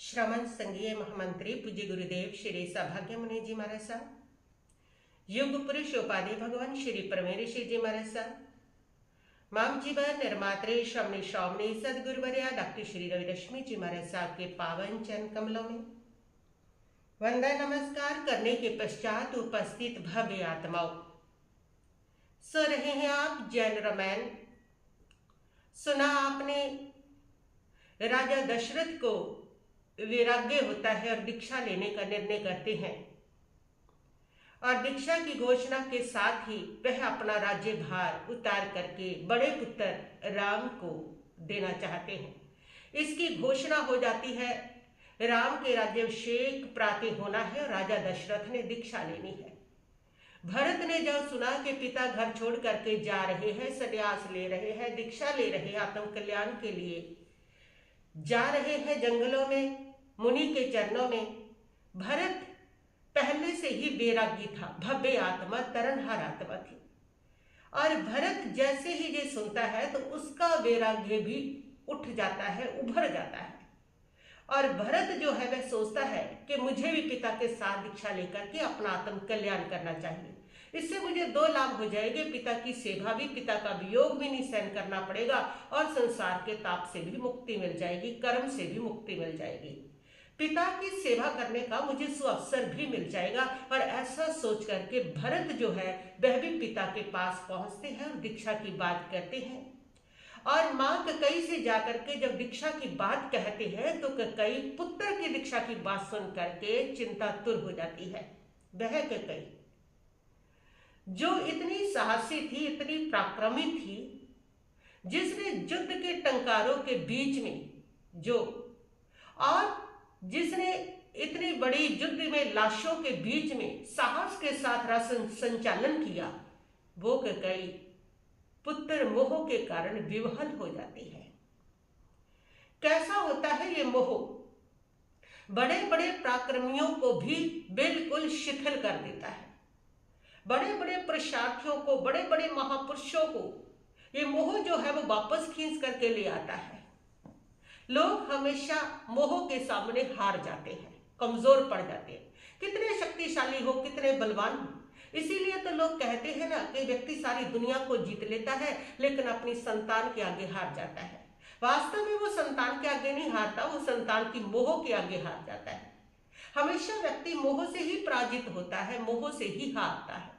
श्रमण संघीय महामंत्री पूज्य गुरुदेव श्री सौभाग्य मुनि जी महाराज साहब, युग पुरुष उपाधि भगवान श्री प्रमेय ऋषि जी महाराज साहब, माम जीवन निर्मात्रे श्रमणी श्रावणी सदगुरुवर्या डॉक्टर श्री रवि रश्मि जी महाराज साहब के पावन चरण कमलों में वंदन नमस्कार करने के पश्चात उपस्थित भव्य आत्माओं, सो रहे हैं आप जैन रामायण। सुना आपने राजा दशरथ को वैराग्य होता है और दीक्षा लेने का निर्णय करते हैं और दीक्षा की घोषणा के साथ ही वह अपना राज्य भार उतार करके बड़े पुत्र राम को देना चाहते हैं। इसकी घोषणा हो जाती है, राम के राज्याभिषेक प्रातः होना है और राजा दशरथ ने दीक्षा लेनी है। भरत ने जब सुना कि पिता घर छोड़ करके जा रहे हैं, संन्यास ले रहे हैं, दीक्षा ले रहे हैं, आत्म कल्याण के लिए जा रहे हैं जंगलों में, मुनि के चरणों में, भरत पहले से ही वैरागी था, भव्य आत्मा, तरनहार आत्मा थी। और भरत जैसे ही ये सुनता है तो उसका वैराग्य भी उठ जाता है, उभर जाता है। और भरत जो है वह सोचता है कि मुझे भी पिता के साथ दीक्षा लेकर के अपना आत्म कल्याण करना चाहिए। इससे मुझे दो लाभ हो जाएंगे, पिता की सेवा भी, पिता का वियोग भी नहीं सहन करना पड़ेगा और संसार के ताप से भी मुक्ति मिल जाएगी, कर्म से भी मुक्ति मिल जाएगी, पिता की सेवा करने का मुझे सुअवसर भी मिल जाएगा। और ऐसा सोच करके भरत जो है वह भी पिता के पास पहुंचते हैं और दीक्षा की बात करते हैं। और माँ ककई से जाकर के जब दीक्षा की बात कहते हैं तो ककई पुत्र की दीक्षा की बात सुन करके चिंतातुर हो जाती है। वह ककई जो इतनी साहसी थी, इतनी पराक्रमी थी, जिसने युद्ध के टंकारों के बीच में और जिसने इतनी बड़ी युद्ध में लाशों के बीच में साहस के साथ राशन संचालन किया, वो ककई पुत्र मोह के कारण विवहल हो जाती है। कैसा होता है ये मोह? बड़े बड़े पराक्रमियों को भी बिल्कुल शिथिल कर देता है। बड़े बड़े पुरुषार्थियों को, बड़े बड़े महापुरुषों को ये मोह जो है वो वापस खींच करके ले आता है। लोग हमेशा मोह के सामने हार जाते हैं, कमजोर पड़ जाते हैं, कितने शक्तिशाली हो, कितने बलवान हो। इसीलिए तो लोग कहते हैं ना कि व्यक्ति सारी दुनिया को जीत लेता है लेकिन अपनी संतान के आगे हार जाता है। वास्तव में वो संतान के आगे नहीं हारता, वो संतान की मोह के आगे हार जाता है। हमेशा व्यक्ति मोह से ही पराजित होता है, मोह से ही हारता है।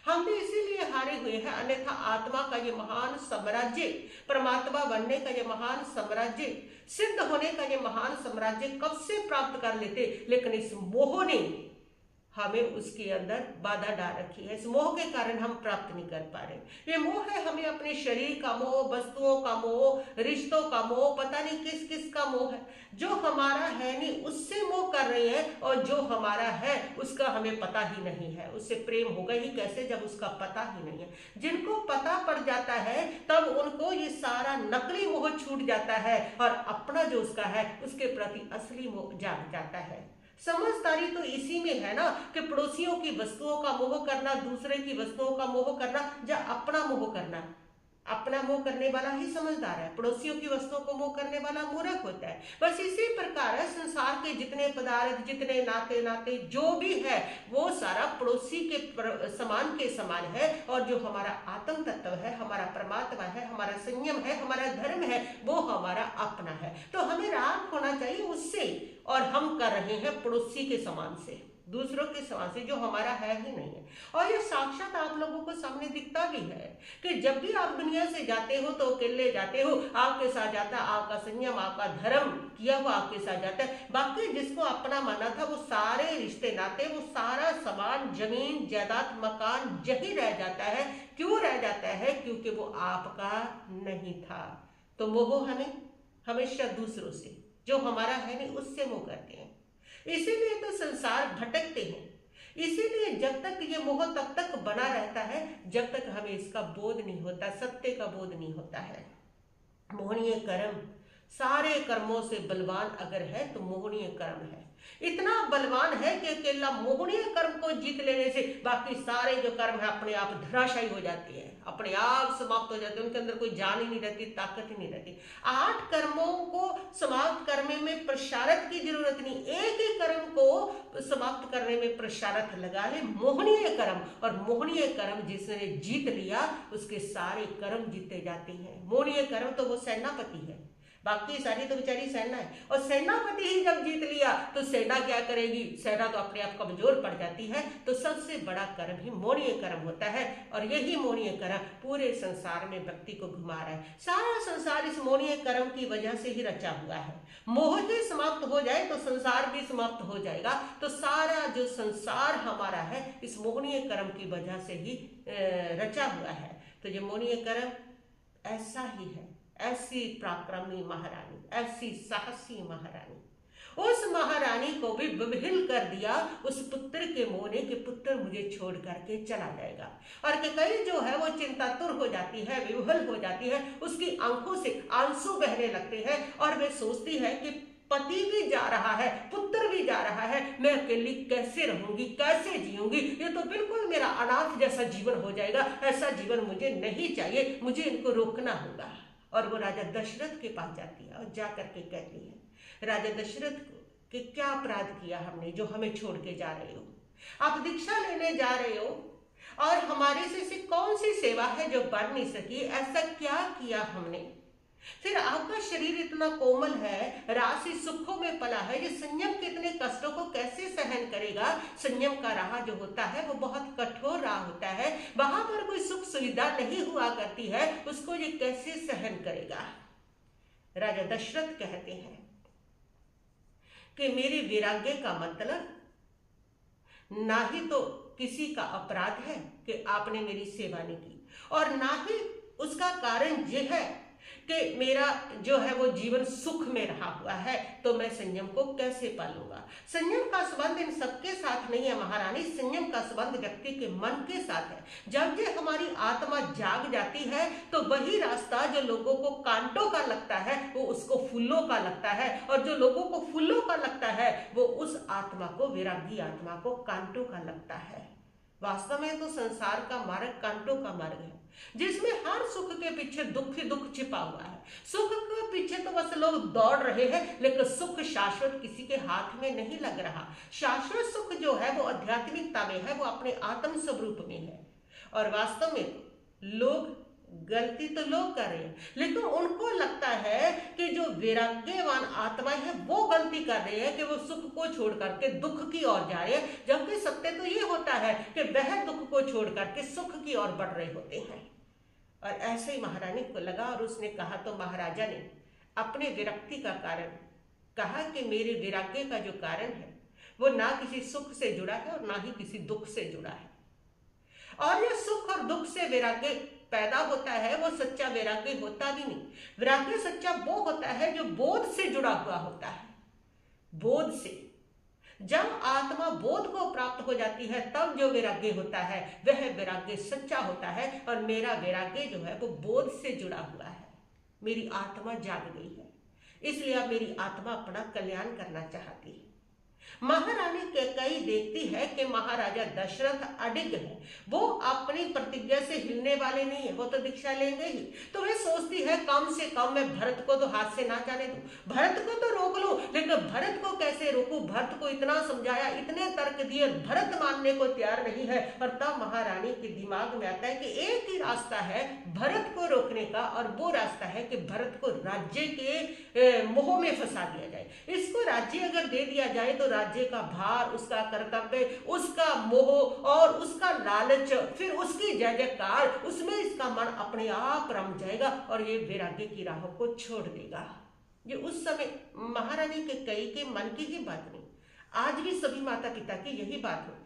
हम भी इसीलिए हारे हुए हैं, अन्यथा आत्मा का ये महान साम्राज्य, परमात्मा बनने का ये महान साम्राज्य, सिद्ध होने का ये महान साम्राज्य कब से प्राप्त कर लेते। लेकिन इस मोह ने हमें उसके अंदर बाधा डाल रखी है। इस मोह के कारण हम प्राप्त नहीं कर पा रहे। ये मोह है हमें अपने शरीर का मोह, वस्तुओं का मोह, रिश्तों का मोह, पता नहीं किस किस का मोह है। जो हमारा है नहीं उससे मोह कर रहे हैं और जो हमारा है उसका हमें पता ही नहीं है। उससे प्रेम होगा ही कैसे जब उसका पता ही नहीं है। जिनको पता पड़ जाता है तब उनको ये सारा नकली मोह छूट जाता है और अपना जो उसका है उसके प्रति असली मोह जाग जाता है। समझदारी तो इसी में है ना कि पड़ोसियों की वस्तुओं का मोह करना, दूसरे की वस्तुओं का मोह करना या अपना मोह करना। अपना मोह करने वाला ही समझदार है, पड़ोसियों की वस्तुओं को मोह करने वाला मूर्ख होता है। बस इसी प्रकार है संसार के जितने पदार्थ, जितने नाते जो भी है वो सारा पड़ोसी के समान के समान है। और जो हमारा आत्म तत्व है, हमारा परमात्मा है, हमारा संयम है, हमारा धर्म है, वो हमारा अपना है। तो हमें राग होना चाहिए उससे, और हम कर रहे हैं पड़ोसी के समान से, दूसरों के समान से, जो हमारा है ही नहीं है। और ये साक्षात आप लोगों को सामने दिखता भी है कि जब भी आप दुनिया से जाते हो तो अकेले जाते हो, आपके साथ जाता है आपका संयम, आपका धर्म किया हुआ आपके साथ जाता है। बाकी जिसको अपना माना था वो सारे रिश्ते नाते, वो सारा सामान, जमीन जायदाद, मकान यही रह जाता है। क्यों रह जाता है? क्योंकि वो आपका नहीं था। तो मोह हमें हमेशा दूसरों से, जो हमारा है नहीं उससे मोह करते हैं। इसीलिए तो संसार भटकते हैं। इसीलिए जब तक ये मोह तब तक बना रहता है जब तक हमें इसका बोध नहीं होता, सत्य का बोध नहीं होता है। मोहनीय कर्म सारे कर्मों से बलवान अगर है तो मोहनीय कर्म है। इतना बलवान है कि अकेला मोहनीय कर्म को जीत लेने से बाकी सारे जो कर्म है अपने आप धराशायी हो जाती है, अपने आप समाप्त हो जाते हैं, उनके अंदर कोई जान ही नहीं रहती, ताकत ही नहीं रहती। 8 कर्मों को समाप्त करने में प्रशारथ की जरूरत नहीं, एक ही कर्म को समाप्त करने में प्रशारथ लगा ले, मोहनीय कर्म। और मोहनीय कर्म जिसने जीत लिया उसके सारे कर्म जीते जाते हैं। मोहनीय कर्म तो वो सेनापति है, बाकी सारी तो बेचारी सेना है। और सेनापति ही जब जीत लिया तो सेना क्या करेगी, सेना तो अपने आप कमजोर पड़ जाती है। तो सबसे बड़ा कर्म ही मोहनीय कर्म होता है और यही मोहनीय कर्म पूरे संसार में व्यक्ति को घुमा रहा है। सारा संसार इस मोहनीय कर्म की वजह से ही रचा हुआ है। मोह ही समाप्त हो जाए तो संसार भी समाप्त हो जाएगा। तो सारा जो संसार हमारा है इस मोहनीय कर्म की वजह से ही रचा हुआ है। तो ये मोहनीय कर्म ऐसा ही है, ऐसी पराक्रमी महारानी, ऐसी साहसी महारानी। उस महारानी को भी विभिल कर दिया उस पुत्र के मोह ने कि पुत्र मुझे छोड़ करके चला जाएगा। और कई जो है वो चिंतातुर हो जाती है, विह्वल हो जाती है, उसकी आंखों से आंसू बहने लगते हैं और वे सोचती है कि पति भी जा रहा है, पुत्र भी जा रहा है, मैं अकेली कैसे रहूंगी, कैसे जीऊंगी, ये तो बिल्कुल मेरा अनाथ जैसा जीवन हो जाएगा। ऐसा जीवन मुझे नहीं चाहिए, मुझे इनको रोकना होगा। और वो राजा दशरथ के पास जाती है और जा करके कहती है, राजा दशरथ को कि क्या अपराध किया हमने जो हमें छोड़ के जा रहे हो, आप दीक्षा लेने जा रहे हो और हमारे से ऐसी कौन सी सेवा है जो बन नहीं सकी, ऐसा क्या किया हमने। फिर आपका शरीर इतना कोमल है, राशि सुखों में पला है, ये संयम के इतने कष्टों को कैसे सहन करेगा। संयम का राह जो होता है वो बहुत कठोर राह होता है, वहां पर कोई सुख सुविधा नहीं हुआ करती है, उसको ये कैसे सहन करेगा। राजा दशरथ कहते हैं कि मेरे वैराग्य का मतलब ना ही तो किसी का अपराध है कि आपने मेरी सेवा नहीं की, और ना ही उसका कारण यह है कि मेरा जो है वो जीवन सुख में रहा हुआ है, तो मैं संयम को कैसे पालूंगा। संयम का संबंध इन सबके साथ नहीं है महारानी, संयम का संबंध व्यक्ति के मन के साथ है। जब ये हमारी आत्मा जाग जाती है तो वही रास्ता जो लोगों को कांटों का लगता है वो उसको फूलों का लगता है, और जो लोगों को फूलों का लगता है वो उस आत्मा को, वैरागी आत्मा को कांटों का लगता है। वास्तव में तो संसार का मार्ग कांटों का मार्ग है, जिसमें हर सुख के पीछे दुख ही दुख छिपा हुआ है। सुख के पीछे तो बस लोग दौड़ रहे हैं, लेकिन सुख शाश्वत किसी के हाथ में नहीं लग रहा। शाश्वत सुख जो है वो आध्यात्मिकता में है, वो अपने आत्म स्वरूप में है। और वास्तव में लोग गलती तो लोग कर रहे हैं, लेकिन उनको लगता है कि जो वैराग्यवान आत्मा है वो गलती कर रहे हैं कि वो सुख को छोड़ करके दुख की ओर जा रहे हैं, जबकि सत्य तो ये होता है कि वह दुख को छोड़ करके सुख की ओर बढ़ रहे होते हैं। और ऐसे ही महारानी को लगा और उसने कहा, तो महाराजा ने अपने विरक्ति का कारण कहा कि मेरे वैराग्य का जो कारण है वो ना किसी सुख से जुड़ा है और ना ही किसी दुख से जुड़ा है। और ये सुख और दुख से वैराग्य पैदा होता है, वो सच्चा वैराग्य होता भी नहीं। वैराग्य सच्चा वो होता है जो बोध से जुड़ा हुआ होता है। बोध से, जब आत्मा बोध को प्राप्त हो जाती है तब जो वैराग्य होता है वह वैराग्य सच्चा होता है। और मेरा वैराग्य जो है वो बोध से जुड़ा हुआ है। मेरी आत्मा जाग गई है, इसलिए अब मेरी आत्मा अपना कल्याण करना चाहती है। महारानी कैकेयी देखती है कि महाराजा दशरथ अडिग है, वो अपनी प्रतिज्ञा से हिलने वाले नहीं है, वो तो दीक्षा लेंगे ही। तो वे सोचती है कम से कम मैं भरत को तो हाथ से ना जाने दूं, भरत को तो रोक लूं, लेकिन भरत को कैसे रोकूं। भरत को इतना समझाया, इतने तर्क दिए, भरत मानने को तैयार नहीं है। और तब महारानी के दिमाग में आता है कि एक ही रास्ता है भरत को रोकने का, और वो रास्ता है कि भरत को राज्य के मोह में फंसा दिया जाए। इसको राज्य अगर दे दिया जाए तो राज्य का भार, उसका कर्तव्य, उसका मोह और उसका लालच, फिर उसकी जय जयकार, उसमें इसका मन अपने आप रम जाएगा और ये वैराग्य की राह को छोड़ देगा। ये उस समय महारानी कैकेयी के मन की ही बात नहीं, आज भी सभी माता पिता की यही बात होगी।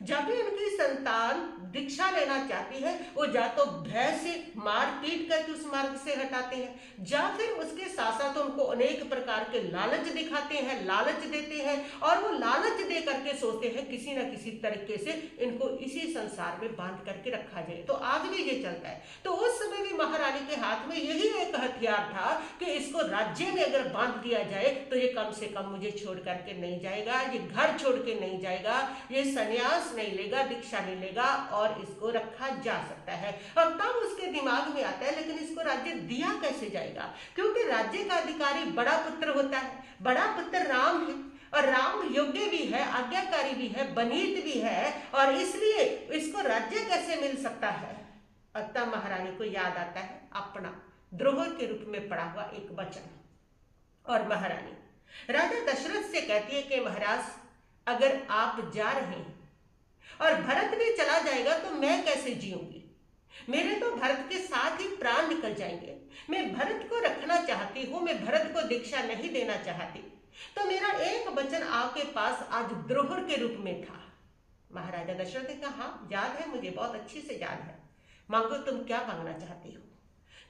जब भी उनकी संतान दीक्षा लेना चाहती है, वो या तो भय से मार पीट करके उस मार्ग से हटाते हैं, या फिर उसके साथ साथ उनको अनेक प्रकार के लालच दिखाते हैं, लालच देते हैं, और वो लालच दे करके सोचते हैं किसी न किसी तरीके से इनको इसी संसार में बांध करके रखा जाए। तो आज भी ये चलता है। तो उस समय भी महारानी के हाथ में यही एक हथियार था कि इसको राज्य में अगर बांध दिया जाए तो ये कम से कम मुझे छोड़ करके नहीं जाएगा, ये घर छोड़ के नहीं जाएगा, ये संन्यास नहीं लेगा, दीक्षा नहीं लेगा, और इसको रखा जा सकता है। और तब उसके दिमाग में आता है लेकिन इसको राज्य दिया कैसे जाएगा, क्योंकि राज्य का अधिकारी बड़ा पुत्र होता है, बड़ा पुत्र राम है, और राम योग्य भी है, आज्ञाकारी भी है, बनीत भी है, और इसलिए इसको राज्य कैसे मिल सकता है। तब महारानी को याद आता है अपना द्रोह के रूप में पड़ा हुआ एक वचन, और महारानी राजा दशरथ से कहती है कि महाराज, अगर आप जा रहे हैं और भरत भी चला जाएगा तो मैं कैसे जीऊंगी, मेरे तो भरत के साथ ही प्राण निकल जाएंगे, मैं भरत को रखना चाहती हूँ, मैं भरत को दीक्षा नहीं देना चाहती, तो मेरा एक वचन आपके पास आज द्रोह के रूप में था। महाराजा दशरथ ने कहा, हाँ याद है मुझे, बहुत अच्छी से याद है, मांगो तुम क्या मांगना चाहती हो,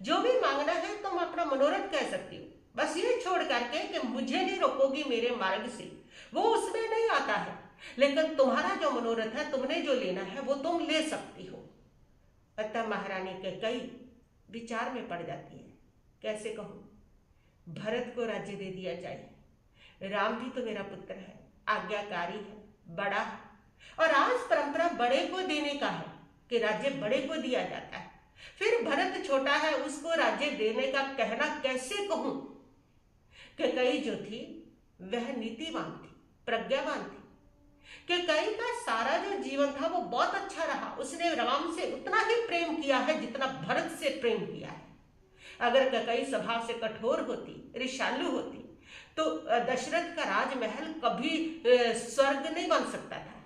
जो भी मांगना है तुम अपना मनोरथ कह सकती हो, बस ये छोड़ करके कि मुझे नहीं रोकोगी मेरे मार्ग से, वो उसमें नहीं आता है, लेकिन तुम्हारा जो मनोरथ है, तुमने जो लेना है वो तुम ले सकती हो। अतः महारानी के कई विचार में पड़ जाती है, कैसे कहूं, भरत को राज्य दे दिया जाए, राम भी तो मेरा पुत्र है, आज्ञाकारी है, बड़ा है, और आज परंपरा बड़े को देने का है कि राज्य बड़े को दिया जाता है, फिर भरत छोटा है, उसको राज्य देने का कहना कैसे कहूं। कि कई जो थी वह नीतिवान थी, प्रज्ञावान थी, कि कई का सारा जो जीवन था वो बहुत अच्छा रहा, उसने राम से उतना ही प्रेम किया है जितना भरत से प्रेम किया है। अगर कई स्वभाव से कठोर होती, ऋषालु होती, तो दशरथ का राजमहल कभी स्वर्ग नहीं बन सकता था।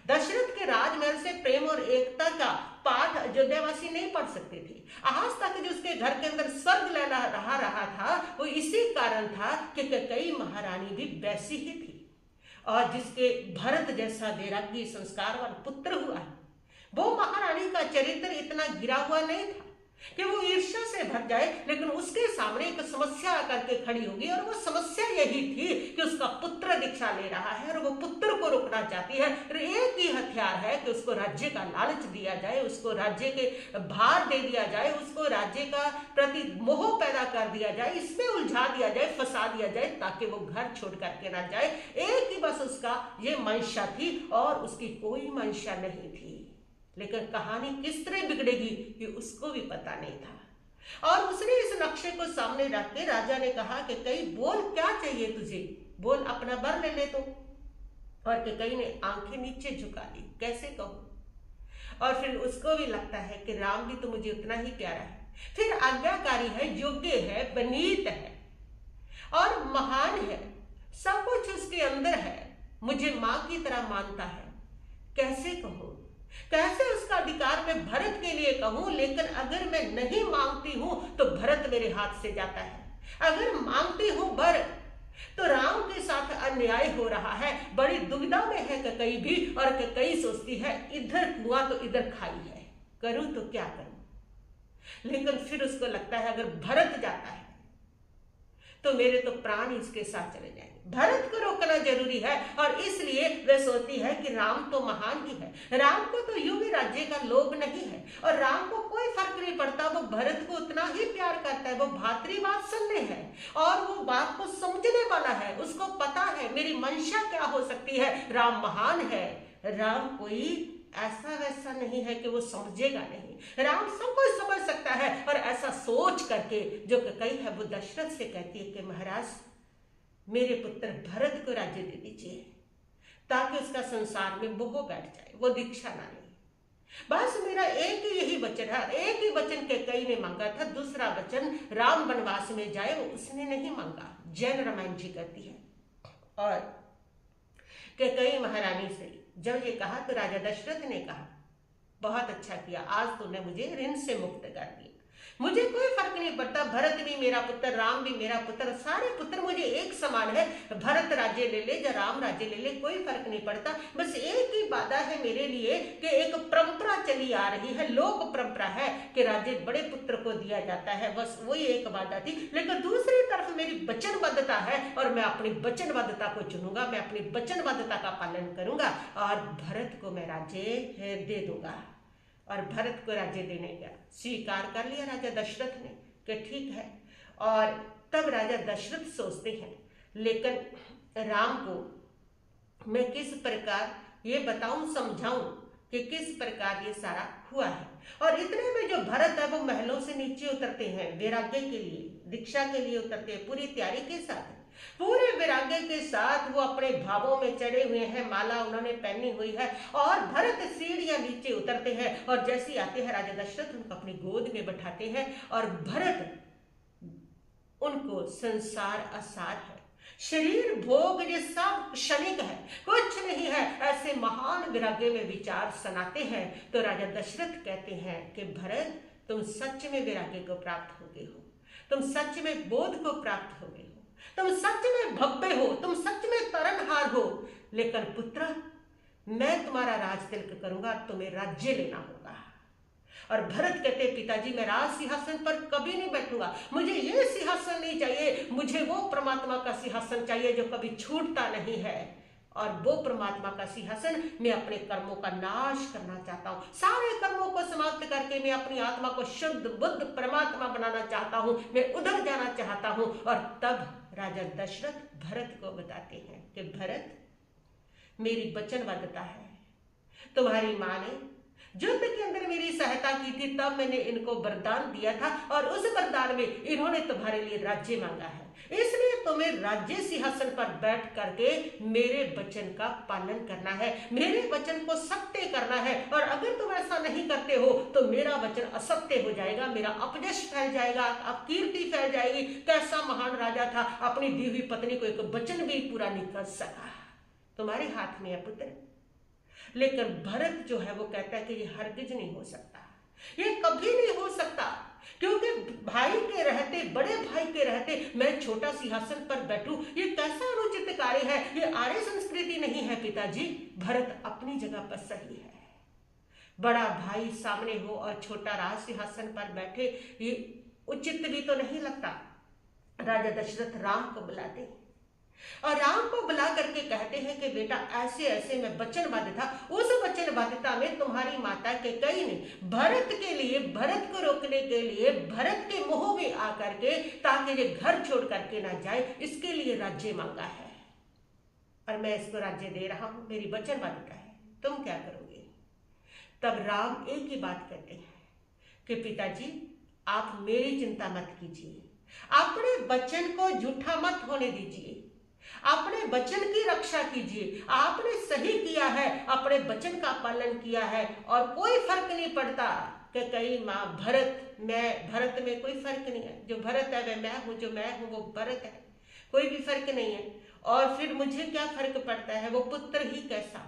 दशरथ के राजमहल से प्रेम और एकता का पाठ अयोध्यावासी नहीं पढ़ सकते थे। आज तक जो उसके घर के अंदर स्वर्ग रहा था वो इसी कारण था कि कई महारानी भी वैसी ही थी, और जिसके भरत जैसा वैरागी संस्कारवान पुत्र हुआ है, वो महारानी का चरित्र इतना गिरा हुआ नहीं था कि वो ईर्ष्या से भर जाए, लेकिन उसके सामने एक समस्या आकर के खड़ी होगी, और वो समस्या यही थी कि उसका पुत्र दीक्षा ले रहा है और वो पुत्र को रोकना चाहती है। एक ही हथियार है कि उसको राज्य का लालच दिया जाए, उसको राज्य के भार दे दिया जाए, उसको राज्य का प्रति मोह पैदा कर दिया जाए, इसमें उलझा दिया जाए, फंसा दिया जाए, ताकि वो घर छोड़ करके ना जाए। एक ही बस उसका ये मंशा थी और उसकी कोई मंशा नहीं थी। लेकिन कहानी किस तरह बिगड़ेगी ये उसको भी पता नहीं था, और उसने इस नक्शे को सामने रख के राजा ने कहा कि कई बोल क्या चाहिए तुझे, बोल अपना वर ले तो। और कई ने आंखें नीचे झुका ली, कैसे कहूं। और फिर उसको भी लगता है कि राम भी तो मुझे उतना ही प्यारा है, फिर आज्ञाकारी है, योग्य है, बनीत है और महान है, सब कुछ उसके अंदर है, मुझे मां की तरह मानता है, कैसे कहूं, कैसे उसका अधिकार मैं भरत के लिए कहूं। लेकिन अगर मैं नहीं मांगती हूं तो भरत मेरे हाथ से जाता है, अगर मांगती हूं वर तो राम के साथ अन्याय हो रहा है। बड़ी दुविधा में है कई भी, और कई सोचती है इधर कुआं तो इधर खाई है, करूं तो क्या करूं। लेकिन फिर उसको लगता है अगर भरत जाता है तो मेरे तो प्राण इसके साथ चले जाएंगे, भरत को रोकना जरूरी है। और इसलिए वह सोचती है कि राम तो महान ही है, राम को तो यूं भी राज्य का लोभ नहीं है, और राम को कोई फर्क नहीं पड़ता, वो भरत को उतना ही प्यार करता है, वो भातृवात्सल्य है और वो बात को समझने वाला है, उसको पता है मेरी मंशा क्या हो सकती है। राम महान है, राम कोई ऐसा वैसा नहीं है कि वो समझेगा नहीं, राम सब कुछ समझ सकता है। और ऐसा सोच करके जो कई है वो दशरथ से कहती है कि महाराज मेरे पुत्र भरत को राज्य दे दीजिए, ताकि उसका संसार में मोह बैठ जाए, वो दीक्षा ना ले। बस मेरा एक ही यही वचन है। एक ही वचन के कई ने मांगा था, दूसरा वचन राम वनवास में जाए वो उसने नहीं मांगा, जैन रामायण जी कहती है। और के कई महारानी से जब ये कहा तो राजा दशरथ ने कहा बहुत अच्छा किया, आज तूने मुझे ऋण से मुक्त कर दिया, मुझे कोई फर्क नहीं पड़ता, भरत भी मेरा पुत्र, राम भी मेरा पुत्र, सारे पुत्र मुझे एक समान है। भरत राज्य ले ले या राम राज्य ले ले, कोई फर्क नहीं पड़ता। बस एक ही बाधा है मेरे लिए कि एक परंपरा चली आ रही है, लोक परंपरा है कि राज्य बड़े पुत्र को दिया जाता है, बस वही एक बाधा थी। लेकिन दूसरी तरफ मेरी वचनबद्धता है और मैं अपनी वचनबद्धता को चुनूंगा, मैं अपनी वचनबद्धता का पालन करूंगा और भरत को मैं राज्य दे दूंगा। और भरत को राज्य देने का स्वीकार कर लिया राजा दशरथ ने कि ठीक है। और तब राजा दशरथ सोचते हैं, लेकिन राम को मैं किस प्रकार ये बताऊं, समझाऊं कि किस प्रकार ये सारा हुआ है। और इतने में जो भरत है वो महलों से नीचे उतरते हैं, वैराग्य के लिए, दीक्षा के लिए उतरते हैं, पूरी तैयारी के साथ, पूरे वैराग्य के साथ वो अपने भावों में चढ़े हुए हैं, माला उन्होंने पहनी हुई है। और भरत सीढ़ियां नीचे उतरते हैं और जैसे आते हैं राजा दशरथ उनको अपनी गोद में बैठाते हैं और भरत उनको संसार असार है, शरीर भोग ये सब क्षणिक है, कुछ नहीं है, ऐसे महान वैराग्य में विचार सुनाते हैं। तो राजा दशरथ कहते हैं कि भरत तुम सच में वैराग्य को प्राप्त हो गए हो, तुम सच में बोध को प्राप्त हो गए हो, तुम सच में भव्य हो, तुम सच में तरनहार हो। लेकिन पुत्र मैं तुम्हारा राज तिलक करूंगा, तुम्हें राज्य लेना होगा। और भरत कहते पिताजी मैं राज सिंहासन पर कभी नहीं बैठूंगा, मुझे ये सिंहासन नहीं चाहिए, मुझे वो परमात्मा का सिंहासन चाहिए जो कभी छूटता नहीं है। और वो परमात्मा का सिंहासन, मैं अपने कर्मों का नाश करना चाहता हूँ, सारे कर्मों को समाप्त करके मैं अपनी आत्मा को शुद्ध बुद्ध परमात्मा बनाना चाहता हूँ, मैं उधर जाना चाहता हूँ। और तब राजा दशरथ भरत को बताते हैं कि भरत मेरी वचनबद्धता है, तुम्हारी माँ ने युद्ध के अंदर मेरी सहायता की थी, तब मैंने इनको वरदान दिया था और उस वरदान में इन्होंने तुम्हारे लिए राज्य मांगा है, इसलिए तुम्हें राज्य सिंहासन पर बैठ करके मेरे वचन का पालन करना है, मेरे वचन को सत्य करना है। और अगर तुम ऐसा नहीं करते हो तो मेरा वचन असत्य हो जाएगा, मेरा अपयश फैल जाएगा, अपकीर्ति फैल जाएगी। कैसा महान राजा था, अपनी दी हुई पत्नी को एक वचन भी पूरा नहीं कर सका। तुम्हारे हाथ में है पुत्र। लेकिन भरत जो है वो कहता है कि ये हरगिज नहीं हो सकता, ये कभी नहीं हो सकता, क्योंकि भाई के रहते, बड़े भाई के रहते मैं छोटा सिंहासन पर बैठूं, ये कैसा अनुचित कार्य है, ये आर्य संस्कृति नहीं है पिताजी। भरत अपनी जगह पर सही है, बड़ा भाई सामने हो और छोटा राज सिंहासन पर बैठे, ये उचित भी तो नहीं लगता। राजा दशरथ राम को बुलाते और राम को बुला करके कहते हैं कि बेटा ऐसे ऐसे मैं वचनबद्ध था, उस वचनबद्धता में तुम्हारी माता के कई ने भरत के लिए, भरत को रोकने के लिए, भरत के मोह में आकर के ताकि ये घर छोड़ करके ना जाए, इसके लिए राज्य मांगा है और मैं इसको राज्य दे रहा हूं, मेरी वचनबद्धता है, तुम क्या करोगे। तब राम एक ही बात कहते हैं कि पिताजी आप मेरी चिंता मत कीजिए, अपने वचन को झूठा मत होने दीजिए, अपने वचन की रक्षा कीजिए। आपने सही किया है, अपने वचन का पालन किया है और कोई फर्क नहीं पड़ता कि कई माँ भरत, मैं भरत में कोई फर्क नहीं है, जो भरत है वह मैं हूँ, जो मैं हूँ वो भरत है, कोई भी फर्क नहीं है। और फिर मुझे क्या फर्क पड़ता है, वो पुत्र ही कैसा,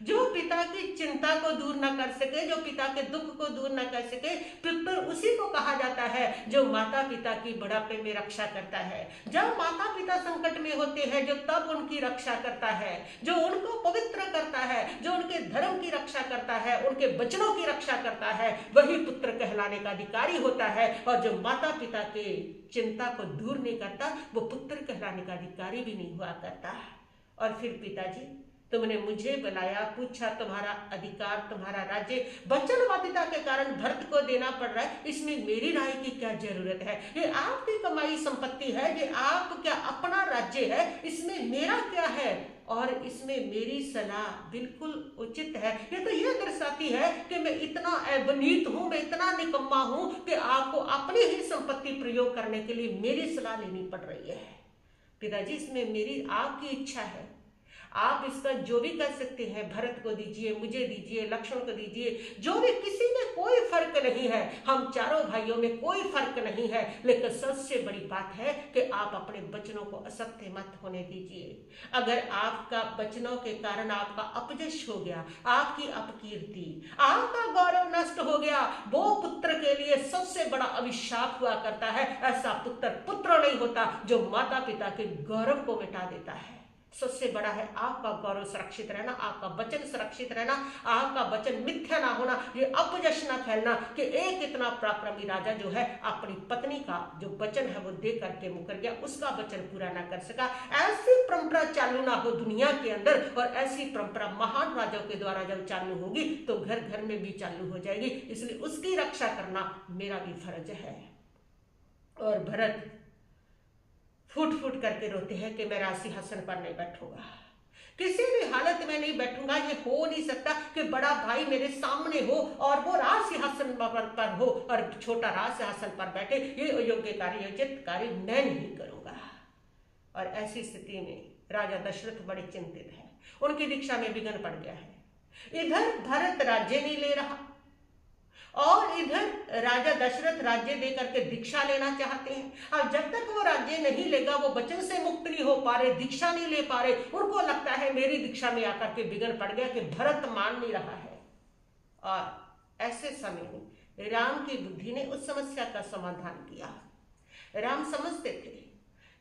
जो पिता की चिंता को दूर न कर सके, जो पिता के दुख को दूर न कर सके, पुत्र उसी को कहा जाता है जो माता पिता की बुढ़ापे में रक्षा करता है। जब माता पिता संकट में होते हैं, जो तब उनकी रक्षा करता है, जो उनको पवित्र करता है, जो उनके धर्म की रक्षा करता है, उनके वचनों की रक्षा करता है, वही पुत्र कहलाने का अधिकारी होता है। और जो माता पिता के चिंता को दूर नहीं करता, वो पुत्र कहलाने का अधिकारी भी नहीं हुआ करता। और फिर पिताजी तुमने मुझे बुलाया, पूछा, तुम्हारा अधिकार, तुम्हारा राज्य वचनबद्धता के कारण भरत को देना पड़ रहा है, इसमें मेरी राय की क्या जरूरत है, ये आपकी कमाई संपत्ति है, ये आप क्या अपना राज्य है, इसमें मेरा क्या है। और इसमें मेरी सलाह बिल्कुल उचित है। ये तो ये दर्शाती है कि मैं इतना अवनीत हूं, मैं इतना निकम्मा हूं कि आपको अपनी ही संपत्ति प्रयोग करने के लिए मेरी सलाह लेनी पड़ रही है। पिताजी इसमें मेरी आपकी इच्छा है, आप इसका जो भी कर सकते हैं, भरत को दीजिए, मुझे दीजिए, लक्ष्मण को दीजिए, जो भी, किसी में कोई फर्क नहीं है, हम चारों भाइयों में कोई फर्क नहीं है। लेकिन सबसे बड़ी बात है कि आप अपने वचनों को असत्य मत होने दीजिए। अगर आपका वचनों के कारण आपका अपयश हो गया, आपकी अपकीर्ति, आपका गौरव नष्ट हो गया, वो पुत्र के लिए सबसे बड़ा अभिशाप हुआ करता है। ऐसा पुत्र नहीं होता जो माता पिता के गौरव को मिटा देता है। सबसे बड़ा है आपका गौरव सुरक्षित रहना, आपका वचन सुरक्षित रहना, आपका वचन मिथ्या ना होना, ये अपयश ना फैलना कि एक इतना पराक्रमी राजा जो है अपनी पत्नी का जो वचन है वो दे करके मुकर गया, उसका वचन पूरा ना कर सका। ऐसी परंपरा चालू ना हो दुनिया के अंदर, और ऐसी परंपरा महान राजाओं के द्वारा जब चालू होगी तो घर घर में भी चालू हो जाएगी। इसलिए उसकी रक्षा करना मेरा भी फर्ज है। और भरत फूट फूट करके रोते हैं कि मैं राज सिंहासन पर नहीं बैठूंगा, किसी भी हालत में नहीं बैठूंगा। ये हो नहीं सकता कि बड़ा भाई मेरे सामने हो और वो राज सिंहासन पर हो और छोटा राज सिंहासन पर बैठे। ये अयोग्य कार्य, उचित कार्य मैं नहीं करूंगा। और ऐसी स्थिति में राजा दशरथ बड़े चिंतित हैं, उनकी दीक्षा में विघ्न पड़ गया है। इधर भरत राज्य नहीं ले रहा और इधर राजा दशरथ राज्य देकर के दीक्षा लेना चाहते हैं। अब जब तक वो राज्य नहीं लेगा, वो वचन से मुक्त नहीं हो पा रहे, दीक्षा नहीं ले पा रहे, उनको लगता है मेरी दीक्षा में आकर के विघ्न पड़ गया कि भरत मान नहीं रहा है। और ऐसे समय में राम की बुद्धि ने उस समस्या का समाधान किया। राम समझते थे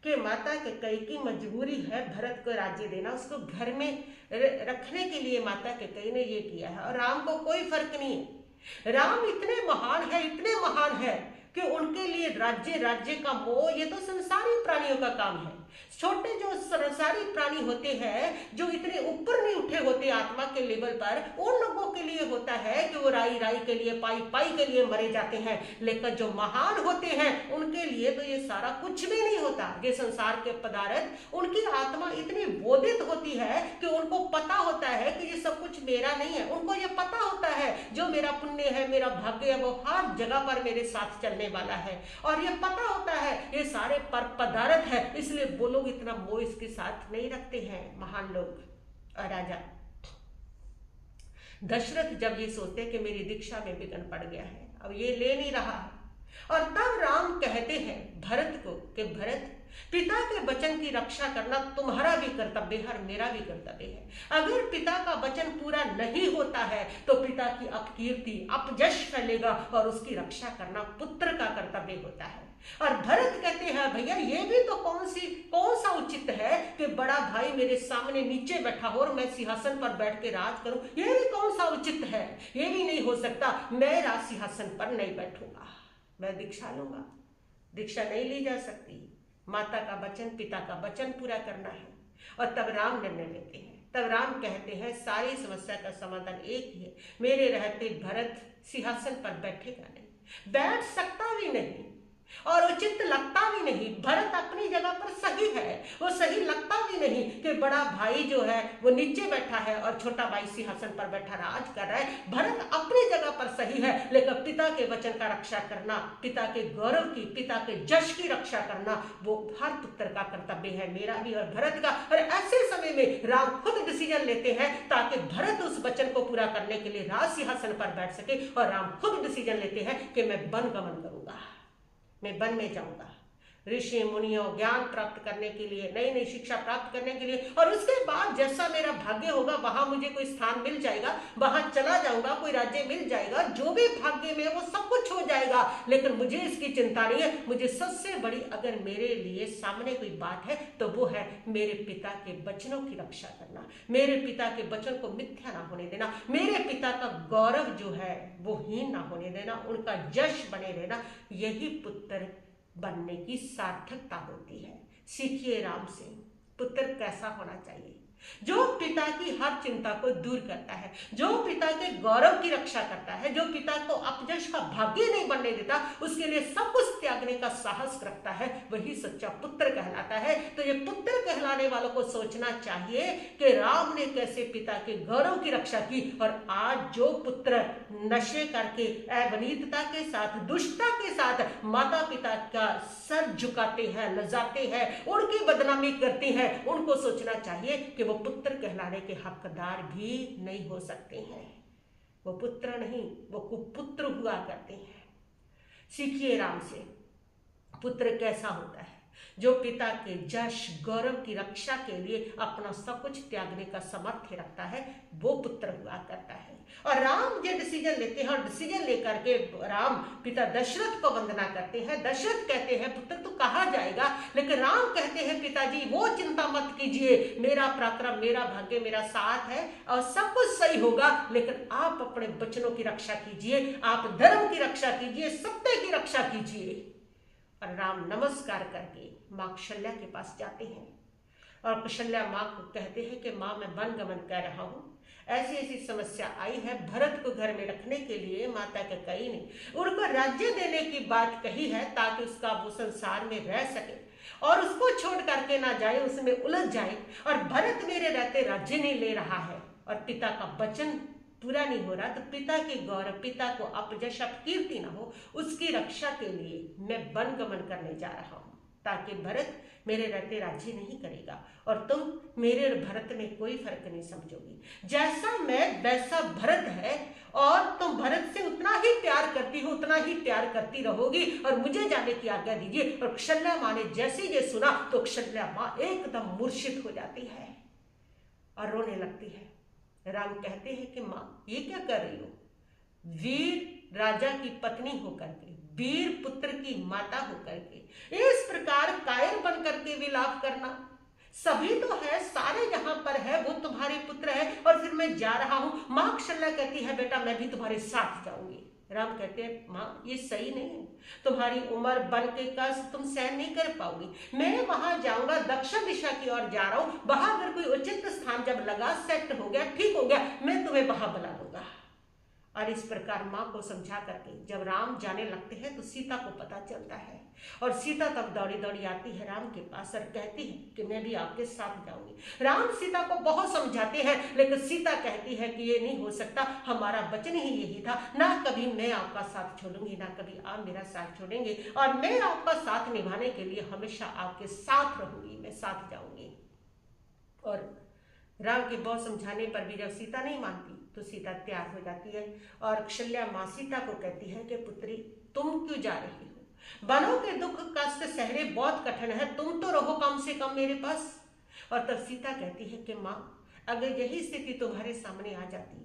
कि माता कैकेयी की मजबूरी है भरत को राज्य देना, उसको घर में रखने के लिए माता कैकेयी ने ये किया है। और राम को कोई फर्क नहीं है, राम इतने महान है, इतने महान है कि उनके लिए राज्य का मोह ये तो संसारी प्राणियों का काम है। छोटे जो संसारी प्राणी होते हैं, जो इतने ऊपर नहीं उठे होते आत्मा के लेवल पर, उन लोगों के लिए होता है कि वो राई राई के लिए, पाई पाई के लिए मरे जाते हैं। लेकिन जो महान होते हैं उनके लिए तो ये सारा कुछ भी नहीं होता। ये संसार के पदार्थ, उनकी आत्मा इतनी बोधित होती है कि उनको पता होता है कि ये सब कुछ मेरा नहीं है। उनको ये पता होता है जो मेरा पुण्य है, मेरा भाग्य है, वो हर जगह पर मेरे साथ चलने वाला है। और ये पता होता है ये सारे पदार्थ है, इसलिए वो लोग इतना मोह इसके साथ नहीं रखते हैं, महान लोग। और राजा दशरथ जब ये सोचते कि मेरी दीक्षा में विघ्न पड़ गया है, अब ये ले नहीं रहा है, और तब राम कहते हैं भरत को कि भरत, पिता के वचन की रक्षा करना तुम्हारा भी कर्तव्य है और मेरा भी कर्तव्य है। अगर पिता का वचन पूरा नहीं होता है तो पिता की अपकीर्ति, अपयश फैलेगा और उसकी रक्षा करना पुत्र का कर्तव्य होता है। और भरत कहते हैं भैया ये भी तो कौन सा उचित है कि बड़ा भाई मेरे सामने नीचे बैठा हो और मैं सिंहासन पर बैठ के राज करूं, ये भी कौन सा उचित है, ये भी नहीं हो सकता। मैं राज सिंहासन पर नहीं बैठूंगा, मैं दीक्षा लूंगा। दीक्षा नहीं ली जा सकती, माता का वचन, पिता का वचन पूरा करना है। और तब राम निर्णय लेते हैं, तब राम कहते हैं सारी समस्या का समाधान एक ही है, मेरे रहते भरत सिंहासन पर बैठेगा नहीं, बैठ सकता भी नहीं और उचित लगता भी नहीं। भरत अपनी जगह पर सही है, वो सही लगता भी नहीं कि बड़ा भाई जो है वो नीचे बैठा है और छोटा भाई सिंहासन पर बैठा राज कर रहा है। भरत अपनी जगह पर सही है, लेकिन पिता के वचन का रक्षा करना, पिता के गौरव की, पिता के यश की रक्षा करना वो हर पुत्र का कर्तव्य है, मेरा भी और भरत का। और ऐसे समय में राम खुद डिसीजन लेते हैं ताकि भरत उस वचन को पूरा करने के लिए राज सिंहासन पर बैठ सके। और राम खुद डिसीजन लेते हैं कि मैं वन गमन करूंगा, मैं वन में जाऊंगा, ऋषि मुनियों ज्ञान प्राप्त करने के लिए, नई नई शिक्षा प्राप्त करने के लिए। और उसके बाद जैसा मेरा भाग्य होगा वहां मुझे कोई स्थान मिल जाएगा, वहां चला जाऊंगा, कोई राज्य मिल जाएगा, जो भी भाग्य में वो सब कुछ हो जाएगा। लेकिन मुझे इसकी चिंता नहीं है। मुझे सबसे बड़ी अगर मेरे लिए सामने कोई बात है तो वो है मेरे पिता के वचनों की रक्षा करना, मेरे पिता के वचन को मिथ्या ना होने देना, मेरे पिता का गौरव जो है वो हीन ना होने देना, उनका यश बने रहना। यही पुत्र बनने की सार्थकता होती है। सीखिए राम से पुत्र कैसा होना चाहिए, जो पिता की हर चिंता को दूर करता है, जो पिता के गौरव की रक्षा करता है, जो पिता को अपयश का भागी नहीं बनने देता, उसके लिए सब कुछ त्यागने का साहस रखता है, वही सच्चा पुत्र कहलाता है। तो ये पुत्र कहलाने वालों को सोचना चाहिए कि राम ने कैसे पिता के गौरव की रक्षा की। और आज जो पुत्र नशे करके अविनीतता के साथ, दुष्टता के साथ माता पिता का सर झुकाते हैं, लजाते हैं, उनकी बदनामी करते हैं, उनको सोचना चाहिए कि वो पुत्र कहलाने के हकदार भी नहीं हो सकते हैं। वो पुत्र नहीं, वो कुपुत्र हुआ करते हैं। सीखिए राम से पुत्र कैसा होता है, जो पिता के जश गौरव की रक्षा के लिए अपना सब कुछ त्यागने का सामर्थ्य रखता है, वो पुत्र हुआ करता है। और राम जो डिसीजन लेते हैं और डिसीजन लेकर के राम पिता दशरथ को वंदना करते हैं। दशरथ कहते हैं पुत्र तू कहाँ जाएगा, लेकिन राम कहते हैं पिताजी वो चिंता मत कीजिए, मेरा पराक्रम मेरा भाग्य मेरा साथ है और सब कुछ सही होगा, लेकिन आप अपने बचनों की रक्षा कीजिए, आप धर्म की रक्षा कीजिए, सत्य की रक्षा कीजिए। और राम नमस्कार करके माँ कौशल्या के पास जाते हैं और कौशल्या माँ को कहते हैं कि माँ मैं वन गमन कर रहा हूँ, ऐसी ऐसी समस्या आई है। भरत को घर में रखने के लिए माता कैकेयी ने उनको राज्य देने की बात कही है, ताकि उसका वो संसार में रह सके और उसको छोड़ करके ना जाए, उसमें उलझ जाए। और भरत मेरे रहते राज्य नहीं ले रहा है और पिता का वचन पूरा नहीं हो रहा, तो पिता के गौरव, पिता को अपजश अपकीर्ति ना हो, उसकी रक्षा के लिए मैं वन गमन करने जा रहा हूँ, ताकि भरत मेरे रहते राज्य नहीं करेगा और तुम मेरे और भरत में कोई फर्क नहीं समझोगी। जैसा मैं वैसा भरत है और तुम भरत से उतना ही प्यार करती हो, उतना ही प्यार करती रहोगी और मुझे जाने की आज्ञा दीजिए। और कौशल्या माँ ने जैसे ये सुना तो कौशल्या माँ एकदम मूर्छित हो जाती है और रोने लगती है। राम कहते हैं कि माँ ये क्या कर रही हो, वीर राजा की पत्नी होकर के, वीर पुत्र की माता होकर के इस प्रकार कायर बन करके विलाप करना, सभी तो है, सारे जहां पर है वो तुम्हारे पुत्र है और फिर मैं जा रहा हूं। माँ कौशल्या कहती है बेटा मैं भी तुम्हारे साथ जाऊंगी। राम कहते हैं माँ ये सही नहीं है, तुम्हारी उम्र बन के कष्ट तुम सहन नहीं कर पाओगी, मैं वहां जाऊंगा, दक्षिण दिशा की ओर जा रहा हूं, वहां अगर कोई उचित स्थान जब लगा, सेट हो गया, ठीक हो गया, मैं तुम्हें वहां बुला लूंगा। और इस प्रकार माँ को समझा करके जब राम जाने लगते हैं तो सीता को पता चलता है और सीता तब दौड़ी दौड़ी आती है राम के पास और कहती है कि मैं भी आपके साथ जाऊंगी। राम सीता को बहुत समझाते हैं, लेकिन सीता कहती है कि ये नहीं हो सकता, हमारा वचन ही यही था, ना कभी मैं आपका साथ छोड़ूंगी, ना कभी आप मेरा साथ छोड़ेंगे और मैं आपका साथ निभाने के लिए हमेशा आपके साथ रहूंगी, मैं साथ जाऊंगी। और राम के बहुत समझाने पर भी जब सीता नहीं मानती तो सीता तैयार हो जाती है और कौशल्या माँ सीता को कहती है कि पुत्री तुम क्यों जा रही हो, बनों के दुख कष्ट सहने बहुत कठिन है, तुम तो रहो कम से कम मेरे पास। और तब सीता कहती है कि माँ अगर यही स्थिति तुम्हारे सामने आ जाती,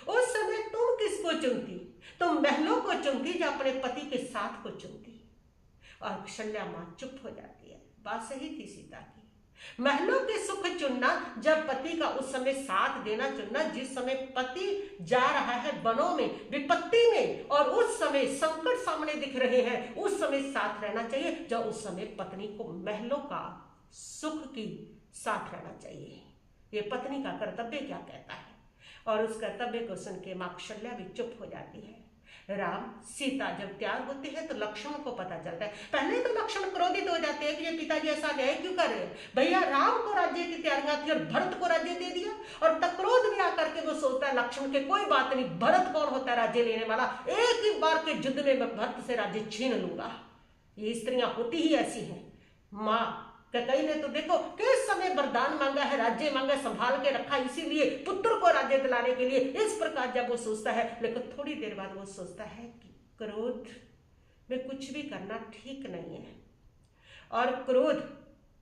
उस समय तुम किसको चुनती, तुम महलों को चुनती या अपने पति के साथ को चुनती। और कौशल्या माँ चुप हो जाती है। बात सही थी सीता की, महलों के सुख चुनना, जब पति का उस समय साथ देना चुनना, जिस समय पति जा रहा है वनों में विपत्ति में और उस समय संकट सामने दिख रहे हैं, उस समय साथ रहना चाहिए, जब उस समय पत्नी को महलों का सुख की साथ रहना चाहिए। ये पत्नी का कर्तव्य क्या कहता है। और उस कर्तव्य को सुन के माँ कौशल्या भी चुप हो जाती है। राम सीता जब तैयार होते हैं तो लक्ष्मण को पता चलता है। पहले तो लक्ष्मण क्रोधित हो जाते हैं कि ये पिताजी ऐसा न्याय क्यों कर रहे हैं, भैया राम को राज्य की तैयारियां थी और भरत को राज्य दे दिया। और तब क्रोध में आकर के वो सोचता है लक्ष्मण के कोई बात नहीं, भरत कौन होता है राज्य लेने वाला, एक ही बार के युद्ध में मैं भरत से राज्य छीन लूंगा। ये स्त्रियां होती ही ऐसी हैं। माँ कैकेयी ने तो देखो किस समय वरदान मांगा है, राज्य मांगा, संभाल के रखा, इसीलिए पुत्र को राज्य दिलाने के लिए। इस प्रकार जब वो सोचता है, लेकिन थोड़ी देर बाद वो सोचता है कि क्रोध में कुछ भी करना ठीक नहीं है और क्रोध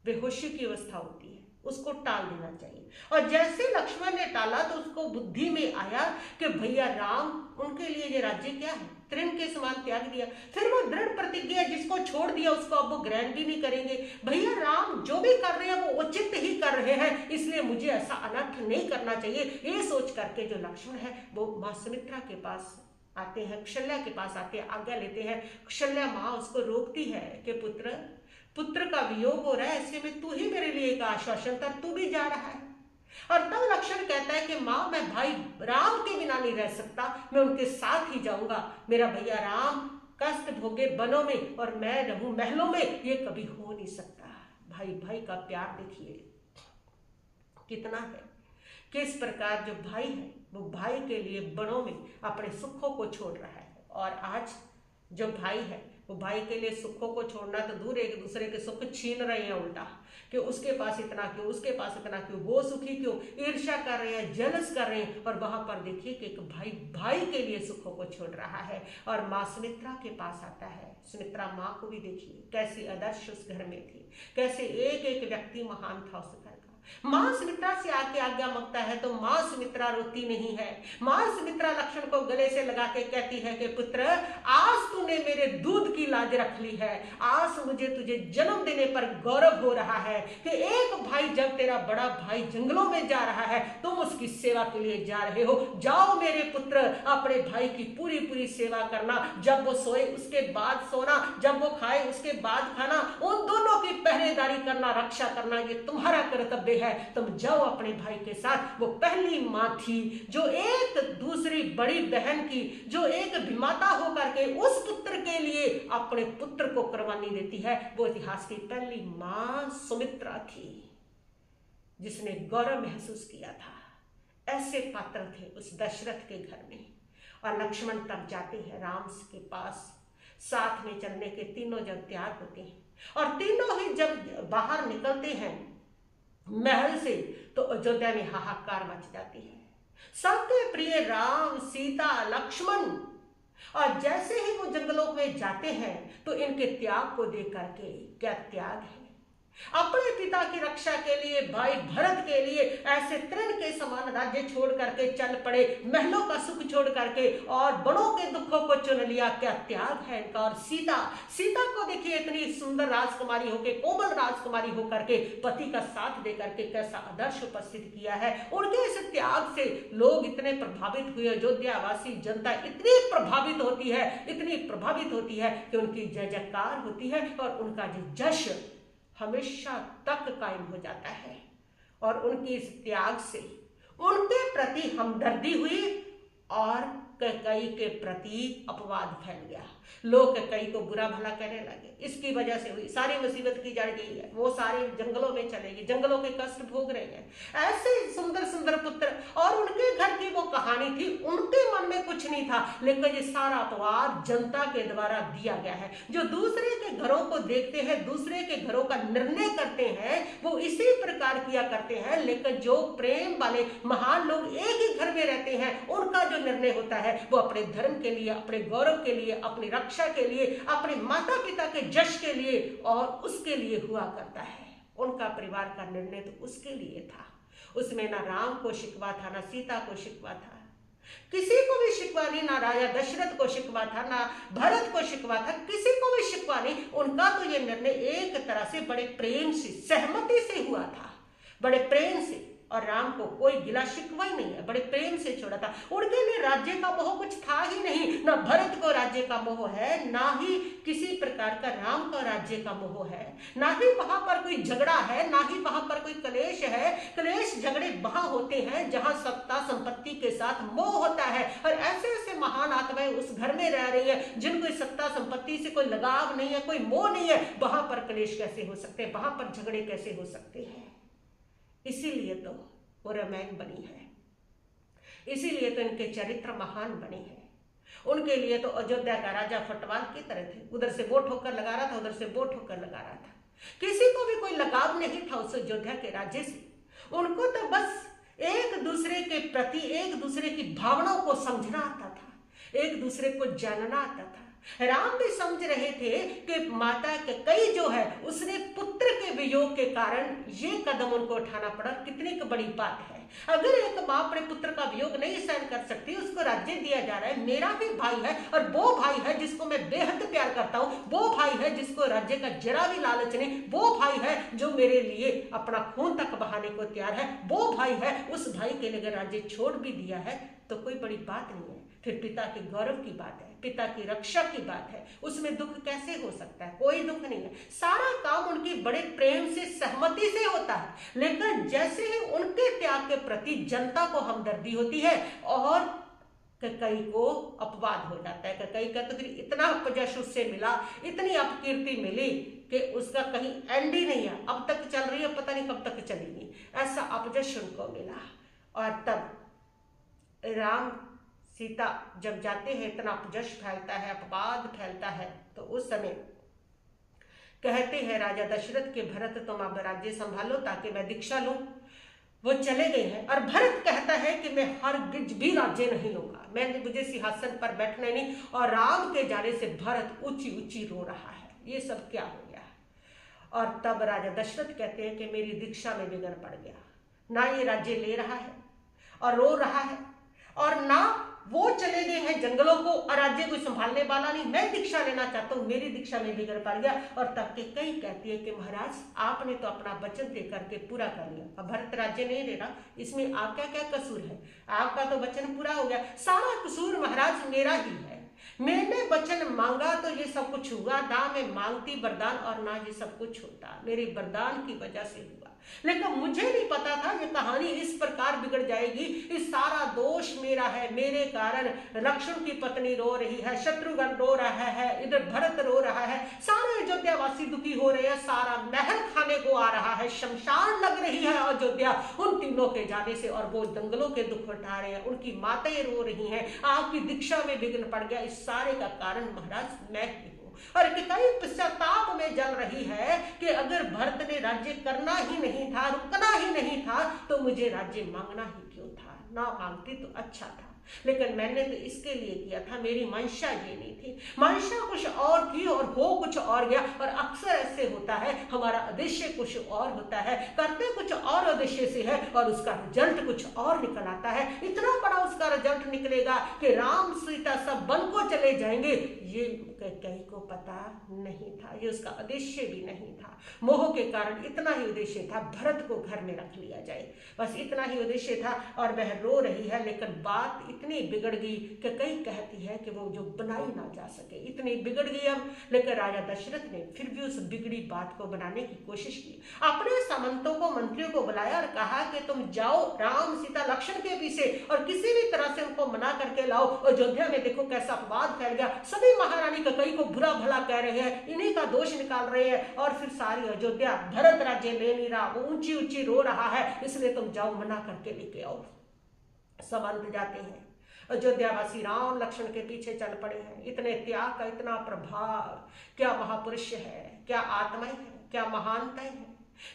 बेहोशी की अवस्था होती है, उसको टाल देना चाहिए। और जैसे लक्ष्मण ने टाला तो उसको बुद्धि में आया कि भैया राम उनके लिए ये राज्य क्या है, तृण के समान त्याग दिया। फिर वो दृढ़ प्रतिज्ञा, जिसको छोड़ दिया उसको अब वो ग्रहण भी नहीं करेंगे। भैया राम जो भी कर रहे हैं वो उचित ही कर रहे हैं, इसलिए मुझे ऐसा अनर्थ नहीं करना चाहिए। ये सोच करके जो लक्ष्मण है वो माँ सुमित्रा के पास आते हैं, कौशल्या के पास आते हैं, आज्ञा लेते हैं। कौशल्या माँ उसको रोकती है कि पुत्र का वियोग हो रहा है, ऐसे में तू ही मेरे लिए एक आश्वासन था, तू भी जा रहा है। और तब लक्ष्मण कहता है कि माँ मैं भाई राम के बिना नहीं रह सकता, मैं उनके साथ ही जाऊंगा। मेरा भैया राम कष्ट भोगे वनों में और मैं रहूं महलों में, ये कभी हो नहीं सकता। भाई भाई का प्यार देखिए कितना है, किस प्रकार जो भाई है वो भाई के लिए वनों में अपने सुखों को छोड़ रहा है। और आज जो भाई है वो भाई के लिए सुखों को छोड़ना तो दूर, एक दूसरे के सुख छीन रहे हैं उल्टा, कि उसके पास इतना क्यों, उसके पास इतना क्यों, वो सुखी क्यों, ईर्ष्या कर रहे हैं, जेलस कर रहे हैं। और वहां पर देखिए कि एक भाई भाई के लिए सुखों को छोड़ रहा है। और माँ सुमित्रा के पास आता है। सुमित्रा माँ को भी देखिए कैसी आदर्श उस घर में थी, कैसे एक एक व्यक्ति महान था उस घर का। माँ सुमित्रा से आके आज्ञा मांगता है तो माँ सुमित्रा रोती नहीं है। माँ सुमित्रा लक्ष्मण को गले से लगा के कहती है कि पुत्र, आज तूने मेरे दूध की लाज रख ली है, आज मुझे तुझे जन्म देने पर गौरव हो रहा है कि एक भाई, जब तेरा बड़ा भाई जंगलों में जा रहा है तुम उसकी सेवा के लिए जा रहे हो। जाओ मेरे पुत्र, अपने भाई की पूरी पूरी सेवा करना, जब वो सोए उसके बाद सोना, जब वो खाए उसके बाद खाना, उन दोनों की पहरेदारी करना, रक्षा करना, ये तुम्हारा कर्तव्य है। तुम जाओ अपने भाई के साथ। वो पहली मां थी जो एक दूसरी बड़ी बहन की, जो एक विमाता होकर के उस पुत्र के लिए अपने पुत्र को कुर्बानी देती है। वो इतिहास की पहली मां सुमित्रा थी जिसने गौरव महसूस किया था। ऐसे पात्र थे उस दशरथ के घर में। और लक्ष्मण तब जाते हैं राम के पास, साथ में चलने के तीनों जब तैयार होते हैं और तीनों ही जब बाहर निकलते हैं महल से, तो अयोध्या में हाहाकार मच जाती है। सबके प्रिय राम, सीता, लक्ष्मण, और जैसे ही वो जंगलों में जाते हैं तो इनके त्याग को देख करके, क्या त्याग है, अपने पिता की रक्षा के लिए, भाई भरत के लिए ऐसे तृण के समान राज्य छोड़ करके चल पड़े, महलों का सुख छोड़ करके और बड़ों के दुखों को चुन लिया। क्या त्याग है इनका। और सीता को देखिए, इतनी सुंदर राजकुमारी होके, कोमल राजकुमारी होकर के पति का साथ दे करके कैसा आदर्श उपस्थित किया है। उनके इस त्याग से लोग इतने प्रभावित हुए, अयोध्यावासी जनता इतनी प्रभावित होती है, इतनी प्रभावित होती है कि उनकी जय जयकार होती है और उनका जो जश हमेशा तक कायम हो जाता है। और उनकी इस त्याग से उनके प्रति हमदर्दी हुई और कैकेयी के प्रति अपवाद फैल गया। लोग कैकेयी को बुरा भला कहने लगे, इसकी वजह से हुई, सारी मुसीबत की जड़ गई है, वो सारे जंगलों में चलेगी, जंगलों के कष्ट भोग रहे हैं। ऐसे सुंदर सुंदर पुत्र, और उनके घर की वो कहानी थी, उनके मन में कुछ नहीं था, लेकिन ये सारा अपवाद जनता के द्वारा दिया गया है। जो दूसरे के घरों को देखते हैं, दूसरे के घरों का निर्णय करते हैं, वो इसी प्रकार किया करते हैं। लेकिन जो प्रेम वाले महान लोग एक ही घर में रहते हैं, उनका जो निर्णय होता है वो अपने धर्म के लिए, अपने गौरव के लिए, अपनी रक्षा के लिए, अपने माता पिता के जश के लिए और उसके लिए हुआ करता है। उनका परिवार का निर्णय तो उसके लिए था। उसमें ना राम को शिकवा था, ना सीता को शिकवा था, किसी को भी शिकवा नहीं, ना राजा दशरथ को शिकवा था, ना भरत को शिकवा था, किसी को भी शिकवा नहीं। उनका तो ये निर्णय एक तरह से बड़े प्रेम से, सहमति से हुआ था, बड़े प्रेम से। और राम को कोई गिला शिकवा ही नहीं है, बड़े प्रेम से छोड़ा था। उनके लिए राज्य का मोह कुछ था ही नहीं, ना भरत को राज्य का मोह है, ना ही किसी प्रकार का राम का राज्य का मोह है, ना ही वहां पर कोई झगड़ा है, ना ही वहां पर कोई क्लेश है। क्लेश झगड़े वहां होते हैं जहां सत्ता संपत्ति के साथ मोह होता है। और ऐसे ऐसे महान आत्माएं उस घर में रह रही है जिनको सत्ता संपत्ति से कोई लगाव नहीं है, कोई मोह नहीं है। वहां पर क्लेश कैसे हो सकते हैं, वहां पर झगड़े कैसे हो सकते हैं। इसीलिए तो वो रामायण बनी है, इसीलिए तो इनके चरित्र महान बने हैं। उनके लिए तो अयोध्या का राजा फटवाल की तरह थे, उधर से वो ठोकर लगा रहा था, उधर से वो ठोकर लगा रहा था। किसी को भी कोई लगाव नहीं था उस अयोध्या के राज्य से। उनको तो बस एक दूसरे के प्रति, एक दूसरे की भावनाओं को समझना आता था, एक दूसरे को जानना आता था। राम भी समझ रहे थे कि माता कैकेयी जो है उसने पुत्र के वियोग के कारण ये कदम उनको उठाना पड़ा। कितनी बड़ी बात है, अगर एक मां अपने पुत्र का वियोग नहीं सहन कर सकती, उसको राज्य दिया जा रहा है, मेरा भी भाई है और वो भाई है जिसको मैं बेहद प्यार करता हूँ, वो भाई है जिसको राज्य का जरा भी लालच नहीं, वो भाई है जो मेरे लिए अपना खून तक बहाने को तैयार है, वो भाई है, उस भाई के लिए अगर राज्य छोड़ भी दिया है तो कोई बड़ी बात नहीं है। फिर पिता के गौरव की बात है, पिता की रक्षा की बात है, उसमें दुख कैसे हो सकता है? कोई दुख नहीं है। सारा काम उनकी बड़े प्रेम से, सहमति से होता है। लेकिन जैसे ही उनके त्याग के प्रति जनता को हमदर्दी होती है और कैकेयी को अपवाद हो जाता है। कैकेयी का तो फिर इतना अपयश उससे मिला, इतनी अपकीर्ति मिली कि उसका कहीं एंड ही नहीं है, अब तक चल रही है, पता नहीं कब तक चलेगी, ऐसा अपयश उनको मिला। और तब राम सीता जब जाते हैं, इतना अपयश फैलता है, अपवाद फैलता है, तो उस समय कहते हैं राजा दशरथ के भरत तुम अब राज्य संभालो ताकि मैं दीक्षा लूं। वो चले गए हैं और भरत कहता है कि मैं हरगिज भी राज्य नहीं लूंगा, मुझे सिंहासन पर बैठना नहीं। और राम के जाने से भरत ऊंची ऊंची रो रहा है, ये सब क्या हो गया। और तब राजा दशरथ कहते हैं कि मेरी दीक्षा में विघ्न पड़ गया, ना ये राज्य ले रहा है और रो रहा है, और ना वो चले गए हैं जंगलों को और राज्य को संभालने वाला नहीं, मैं दीक्षा लेना चाहता हूं, मेरी दीक्षा में विघ्न पड़ गया। और तब के कई कहती है कि महाराज आपने तो अपना वचन दे करके पूरा कर लिया, अब भरत राज्य नहीं ले रहा, इसमें आपका क्या कसूर है, आपका तो वचन पूरा हो गया। सारा कसूर महाराज मेरा ही है, मैंने वचन मांगा तो ये सब कुछ हुआ, ना मैं मांगती वरदान और ना ये सब कुछ होता, मेरे वरदान की वजह से हुआ। लेकिन मुझे नहीं पता था ये कहानी इस प्रकार बिगड़ जाएगी, इस सारा दोष मेरा है, मेरे कारण लक्ष्मण की पत्नी रो रही है, शत्रुघ्न रो रहा है, इधर भरत रो रहा है, सारे अयोध्यावासी दुखी हो रहे हैं, सारा महल खाने को आ रहा है, शमशान लग रही है अयोध्या उन तीनों के जाने से, और वो जंगलों के दुख उठा रहे हैं, उनकी माताएं रो रही हैं, आपकी दीक्षा में विघ्न पड़ गया। इस सारे का कारण महाराज मैं ही हूं। और कई पश्चाताप में जल रही है कि अगर भरत ने राज्य करना ही नहीं था, रुकना ही नहीं था, तो मुझे राज्य मांगना ही क्यों था, ना मांगती तो अच्छा था। लेकिन मैंने तो इसके लिए किया था, मेरी मंशा ये नहीं थी, मंशा कुछ और थी और हो कुछ और गया। और अक्सर ऐसे होता है, हमारा उद्देश्य कुछ और होता है, करते कुछ और उद्देश्य से है और उसका रिजल्ट कुछ और निकल आता है। इतना बड़ा उसका रिजल्ट निकलेगा कि राम सीता सब वन को चले जाएंगे, ये कहीं को पता नहीं था, ये उसका उद्देश्य भी नहीं था। मोह के कारण इतना ही उद्देश्य था, भरत को घर में रख लिया जाए, बस इतना ही उद्देश्य था। और वह रो रही है, लेकिन बात इतनी बिगड़ गई कि कई कहती है कि वो जो बनाई ना जा सके, इतनी बिगड़ गई अब। लेकिन राजा दशरथ ने फिर भी उस बिगड़ी बात को बनाने की कोशिश की, अपने सामंतों को, मंत्रियों को बुलाया और कहा कि तुम जाओ राम सीता लक्ष्मण के पीछे और किसी भी तरह से उनको मना करके लाओ। अयोध्या में देखो कैसा अपवाद फैल गया, सभी महारानी कई को बुरा भला कह रहे हैं, इन्हीं का दोष निकाल रहे हैं, और फिर सारी अयोध्या भरत राज्य ले नहीं रहा, वो ऊंची ऊंची रो रहा है, इसलिए तुम जाओ मना करके लेके आओ। सामंत जाते हैं, अयोध्यावासी राम लक्ष्मण के पीछे चल पड़े हैं। इतने त्याग का इतना प्रभाव, क्या महापुरुष है, क्या आत्माएं है, क्या महानताएं है,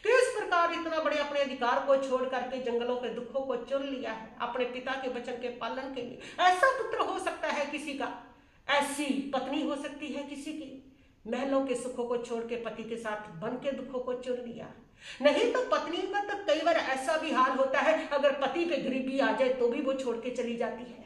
किस प्रकार इतना बड़े अपने अधिकार को छोड़ करके जंगलों के दुखों को चुन लिया है अपने पिता के वचन के पालन के लिए। ऐसा पुत्र हो सकता है किसी का, ऐसी पत्नी हो सकती है किसी की, महलों के सुखों को छोड़ के पति के साथ वन के दुखों को चुन लिया। नहीं तो पत्नी का तो कई बार ऐसा भी हाल होता है, अगर पति पे गरीबी आ जाए तो भी वो छोड़ के चली जाती है,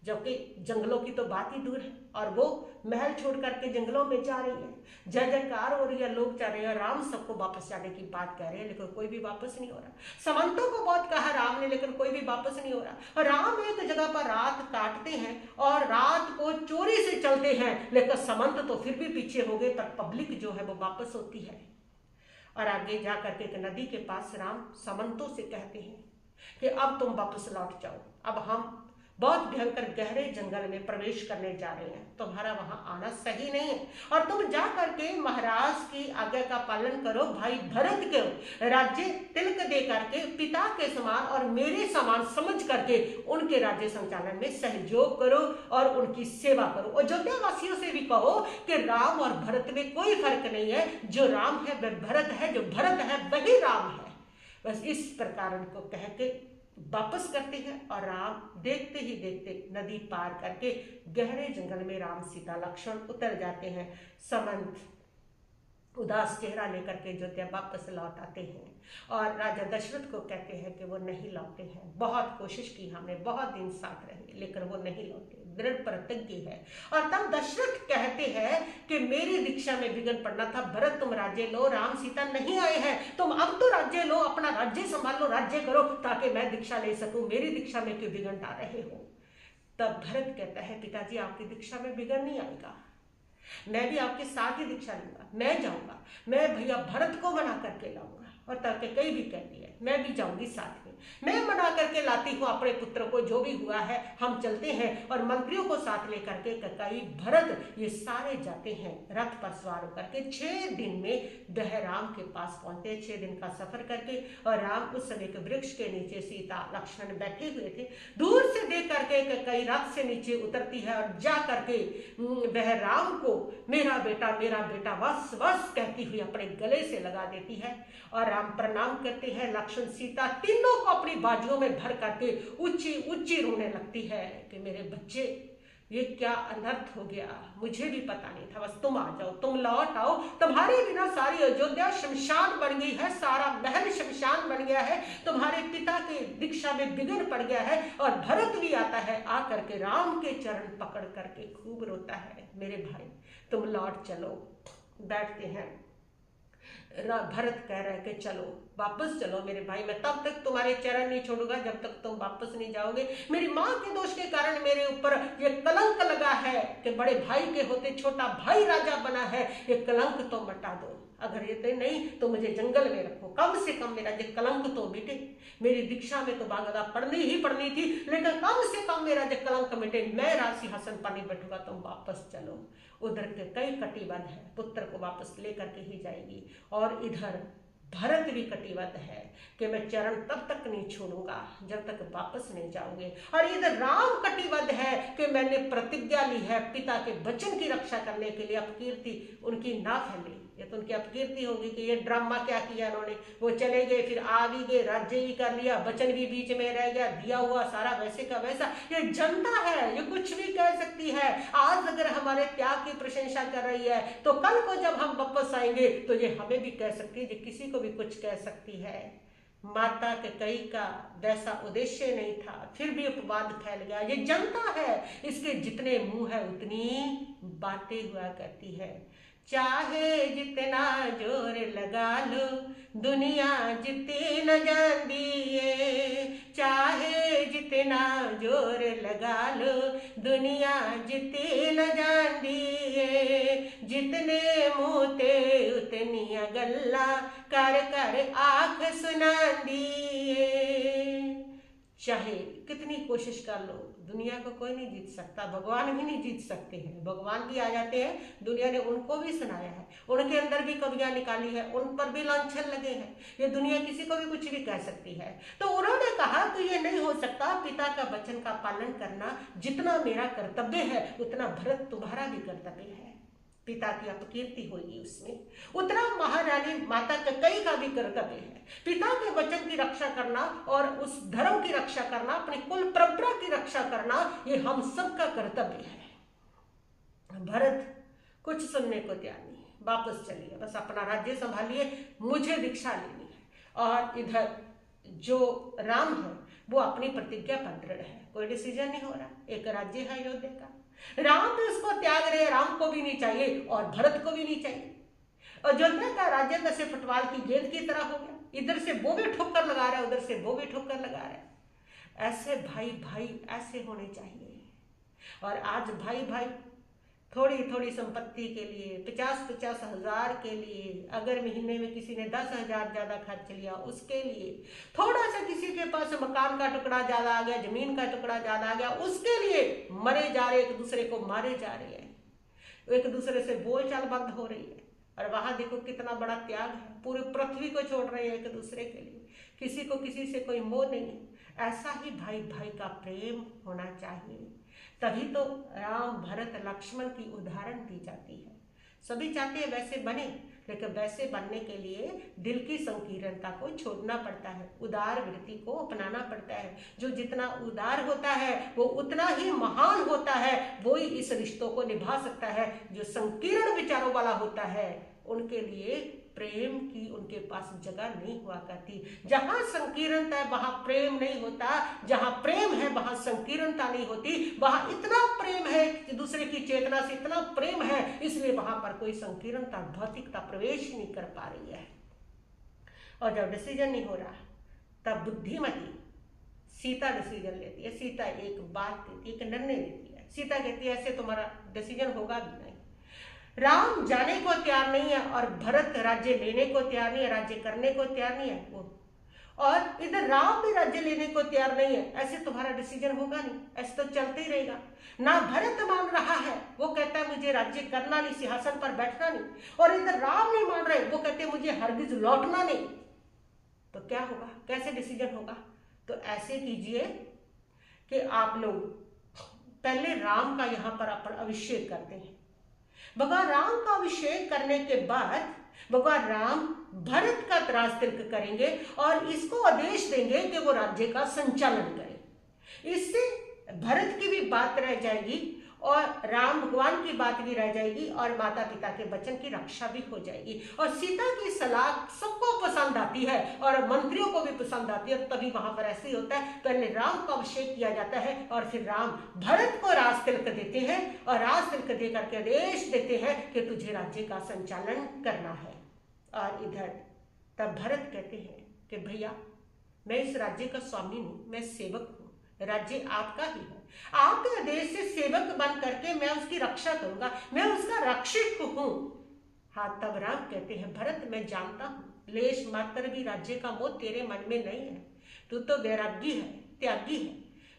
जबकि जंगलों की तो बात ही दूर है, और वो महल छोड़ करके जंगलों में जा रही है, जय जयकार हो रही है, लोग चाह रहे हैं, राम सबको वापस जाने की बात कह रहे हैं, लेकिन कोई भी वापस नहीं हो रहा। सामंतों को बहुत कहा राम ने, लेकिन कोई भी वापस नहीं हो रहा। राम एक जगह पर रात काटते हैं और रात को चोरी से चलते हैं, लेकिन सामंत तो फिर भी पीछे हो गए, पर पब्लिक जो है वो वापस होती है। और आगे जा करके एक नदी के पास राम सामंतों से कहते हैं कि अब तुम वापस लौट जाओ, अब हम बहुत भयंकर गहरे जंगल में प्रवेश करने जा रहे हैं, तुम्हारा वहां आना सही नहीं है, और तुम जा करके महाराज की आज्ञा का पालन करो, भाई भरत के राज्य तिलक दे करके पिता के समान और मेरे समान समझ करके उनके राज्य संचालन में सहयोग करो और उनकी सेवा करो। अयोध्या वासियों से भी कहो कि राम और भरत में कोई फर्क नहीं है, जो राम है वह भरत है, जो भरत है वही राम है। बस इस प्रकार उनको कह के वापस करते हैं, और राम देखते ही देखते नदी पार करके गहरे जंगल में राम सीता लक्ष्मण उतर जाते हैं। सामंत उदास चेहरा लेकर के अयोध्या वापस लौट आते हैं और राजा दशरथ को कहते हैं कि वो नहीं लौटे हैं, बहुत कोशिश की हमने, बहुत दिन साथ रहे, लेकिन वो नहीं लौटे, दृढ़ प्रतिज्ञ है। और तब दशरथ कहते हैं कि मेरी दीक्षा में विघ्न पड़ना था, भरत तुम राज्य लो, राम सीता नहीं आए हैं, तुम अब तो राज्य लो, अपना राज्य संभाल लो, राज्य करो ताकि मैं दीक्षा ले सकूं, मेरी दीक्षा में क्यों विघ्न आ रहे हो। तब भरत कहता है पिताजी आपकी दीक्षा में विघ्न नहीं आएगा, मैं भी आपके साथ ही दीक्षा लूंगा, मैं जाऊंगा, मैं भैया भरत को मना करके लाऊंगा। और तब कई भी कहती है मैं भी जाऊंगी साथ में, मैं मना करके लाती हूँ अपने पुत्र को, जो भी हुआ है हम चलते हैं। और मंत्रियों को साथ लेकर के कई भरत ये सारे जाते हैं रथ पर सवार होकर के। 6 दिन में वह राम के पास पहुंचते, 6 दिन का सफर करके। और राम उस समय के वृक्ष के नीचे सीता लक्ष्मण बैठे हुए थे। दूर से देख करके कई रथ से नीचे उतरती है और जा करके वह राम को मेरा बेटा बस बस कहती हुई अपने गले से लगा देती है। और राम प्रणाम करते हैं। लक्ष्मण सीता तीनों को अपनी बाजुओं में भर करके ऊंची ऊंची रोने लगती है कि मेरे बच्चे, ये क्या अनर्थ हो गया, मुझे भी पता नहीं था, बस तुम आ जाओ, तुम लौट आओ, तुम्हारे बिना सारी अयोध्या शमशान बन गई है, सारा महल शमशान बन गया है, तुम्हारे पिता की दीक्षा में विघ्न पड़ गया है। और भरत भी आता है, आकर के राम के चरण पकड़ करके खूब रोता है, मेरे भाई तुम लौट चलो। बैठते हैं। भरत कह रहा है कि चलो वापस चलो मेरे भाई, मैं तब तक तुम्हारे चरण नहीं छोड़ूंगा जब तक तुम वापस नहीं जाओगे। मेरी माँ के दोष के कारण मेरे ऊपर ये कलंक लगा है कि बड़े भाई के होते छोटा भाई राजा बना है, ये कलंक तो मिटा दो। अगर ये नहीं तो मुझे जंगल में रखो, कम से कम मेरा ये कलंक तो मिटे। मेरी दीक्षा में तो बागदा पढ़नी थी, लेकिन कम से कम मेरा जो कलंक मिटे, मैं सिंहासन पर नहीं बैठूंगा, तुम वापस चलो। उधर के कई कटिबद्ध है, पुत्र को वापस लेकर के ही जाएगी। और इधर भरत भी कटिबद्ध है कि मैं चरण तब तक नहीं छोड़ूंगा जब तक वापस नहीं जाओगे। और इधर राम कटिबद्ध है कि मैंने प्रतिज्ञा ली है पिता के वचन की रक्षा करने के लिए, अपकीर्ति उनकी ना फैले। ये तो उनकी अपकीर्ति होगी कि ये ड्रामा क्या किया इन्होंने, वो चले गए फिर आ भी गए, राज्य भी कर लिया, वचन भी बीच में रह गया, दिया हुआ सारा वैसे का वैसा। ये जनता है, ये कुछ भी कह सकती है। आज अगर हमारे त्याग की प्रशंसा कर रही है तो कल को जब हम वापस आएंगे तो ये हमें भी कह सकती है, किसी को भी कुछ कह सकती है। माता के कई का वैसा उद्देश्य नहीं था, फिर भी अपवाद फैल गया। ये जनता है, इसके जितने मुंह है उतनी बातें हुआ करती है। चाहे जितना जोर लगा लो दुनिया जीते न जाती है, चाहे जितना जोर लगा लो दुनिया जीते न जाती है। जितने मोते उतनी गल्ला कर कर आंख सुना दिए। चाहे कितनी कोशिश कर लो, दुनिया को कोई नहीं जीत सकता, भगवान भी नहीं जीत सकते हैं। भगवान भी आ जाते हैं, दुनिया ने उनको भी सुनाया है, उनके अंदर भी कवियां निकाली है, उन पर भी लांछन लगे हैं। ये दुनिया किसी को भी कुछ भी कह सकती है। तो उन्होंने कहा कि ये नहीं हो सकता, पिता का वचन का पालन करना जितना मेरा कर्तव्य है उतना भरत तुम्हारा भी कर्तव्य है। पिता की अपकीर्ति होगी उसमें, उतना महारानी माता कैकेयी का भी कर्तव्य है पिता के वचन की रक्षा करना और उस धर्म की रक्षा करना, अपनी कुल परंपरा की रक्षा करना, ये हम सबका कर्तव्य है। भरत कुछ सुनने को तैयार नहीं है, वापस चलिए, बस अपना राज्य संभालिए, मुझे दीक्षा लेनी है। और इधर जो राम है वो अपनी प्रतिज्ञा पर दृढ़ है, कोई डिसीजन नहीं हो रहा। एक राज्य है अयोध्या का, राम तो इसको त्याग रहे, राम को भी नहीं चाहिए और भरत को भी नहीं चाहिए। अयोध्या का राज्य जैसे फुटबॉल की गेंद की तरह हो गया, इधर से वो भी ठोकर लगा रहा है, उधर से वो भी ठोकर लगा रहा है। ऐसे भाई भाई ऐसे होने चाहिए। और आज भाई भाई थोड़ी थोड़ी संपत्ति के लिए 50-50 हजार के लिए, अगर महीने में किसी ने 10,000 ज्यादा खर्च लिया उसके लिए, थोड़ा सा किसी के पास मकान का टुकड़ा ज्यादा आ गया, जमीन का टुकड़ा ज्यादा आ गया, उसके लिए मरे जा रहे, एक दूसरे को मारे जा रहे हैं, एक दूसरे से बोलचाल बंद हो रही है। और वहां देखो कितना बड़ा त्याग है, पूरी पृथ्वी को छोड़ रहे हैं एक दूसरे के लिए, किसी को किसी से कोई मोह नहीं है। ऐसा ही भाई भाई का प्रेम होना चाहिए, तभी तो राम भरत लक्ष्मण की उदाहरण दी जाती है। सभी चाहते हैं वैसे बने, लेकिन वैसे बनने के लिए दिल की संकीर्णता को छोड़ना पड़ता है, उदार वृत्ति को अपनाना पड़ता है। जो जितना उदार होता है वो उतना ही महान होता है, वो ही इस रिश्तों को निभा सकता है। जो संकीर्ण विचारों वाला होता है उनके लिए प्रेम की उनके पास जगह नहीं हुआ करती। जहां संकीर्णता है वहां प्रेम नहीं होता, जहां प्रेम है वहां संकीर्णता नहीं होती। वहां इतना प्रेम है कि दूसरे की चेतना से इतना प्रेम है, इसलिए वहां पर कोई संकीर्णता भौतिकता प्रवेश नहीं कर पा रही है। और जब डिसीजन नहीं हो रहा तब बुद्धिमती सीता डिसीजन लेती है। सीता एक बात देती है, एक निर्णय लेती है। सीता कहती है ऐसे तुम्हारा डिसीजन होगा भी नहीं, राम जाने को तैयार नहीं है और भरत राज्य लेने को तैयार नहीं है, राज्य करने को तैयार नहीं है वो, और इधर राम भी राज्य लेने को तैयार नहीं है। ऐसे तुम्हारा डिसीजन होगा नहीं, ऐसे तो चलते ही रहेगा। ना भरत मान रहा है, वो कहता है मुझे राज्य करना नहीं, सिंहासन पर बैठना नहीं, और इधर राम नहीं मान रहे, वो कहते हैं मुझे हरगिज लौटना नहीं। तो क्या होगा, कैसे डिसीजन होगा? तो ऐसे कीजिए कि आप लोग पहले राम का यहां पर अपन अभिषेक करते हैं। भगवान राम का अभिषेक करने के बाद भगवान राम भरत का त्रास तिलक करेंगे और इसको आदेश देंगे कि वो राज्य का संचालन करे। इससे भरत की भी बात रह जाएगी और राम भगवान की बात भी रह जाएगी और माता पिता के वचन की रक्षा भी हो जाएगी। और सीता की सलाह सबको पसंद आती है और मंत्रियों को भी पसंद आती है। और तभी वहां पर ऐसे ही होता है, पहले राम का अभिषेक किया जाता है और फिर राम भरत को राज तिलक देते हैं और राज तिलक दे करके आदेश देते हैं कि तुझे राज्य का संचालन करना है। और इधर तब भरत कहते हैं कि भैया मैं इस राज्य का स्वामी हूं, मैं सेवक हूं, राज्य आपका ही है, आपके आदेश से सेवक बन करके मैं उसकी रक्षा करूंगा, मैं उसका रक्षक हूं। हाँ, तब राम कहते हैं भरत मैं जानता हूं लेश मात्र भी राज्य का मोह तेरे मन में नहीं है, तू तो वैरागी है, त्यागी है,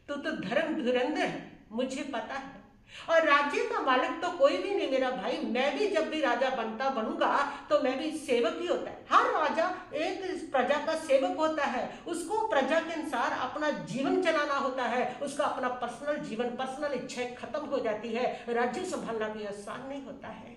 तू तो धर्म धुरंधर है, मुझे पता है। और राज्य का मालिक तो कोई भी नहीं मेरा भाई, मैं भी जब भी राजा बनूंगा तो मैं भी सेवक ही होता है। हर राजा एक प्रजा का सेवक होता है, उसको प्रजा के अनुसार अपना जीवन चलाना होता है, उसका अपना पर्सनल जीवन, पर्सनल इच्छाएं खत्म हो जाती है। राज्य संभालना भी आसान नहीं होता है।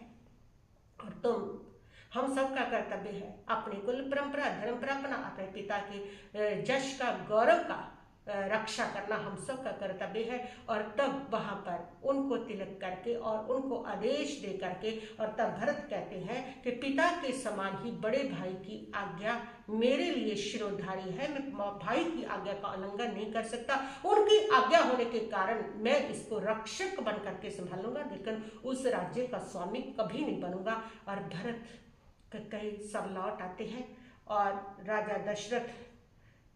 और हम सबका कर्तव्य है अपनी कुल परंपरा, धर्म परंपरा, अपने पिता के जश का, गौरव का रक्षा करना हम सब का कर्तव्य है। और तब वहां पर उनको तिलक करके और उनको आदेश दे करके, और तब भरत कहते हैं कि पिता के समान ही बड़े भाई की आज्ञा मेरे लिए शिरोधारी है, मैं भाई की आज्ञा का उल्लंघन नहीं कर सकता, उनकी आज्ञा होने के कारण मैं इसको रक्षक बन करके संभालूंगा, लेकिन उस राज्य का स्वामी कभी नहीं बनूंगा। और भरत कई सब लौट आते हैं और राजा दशरथ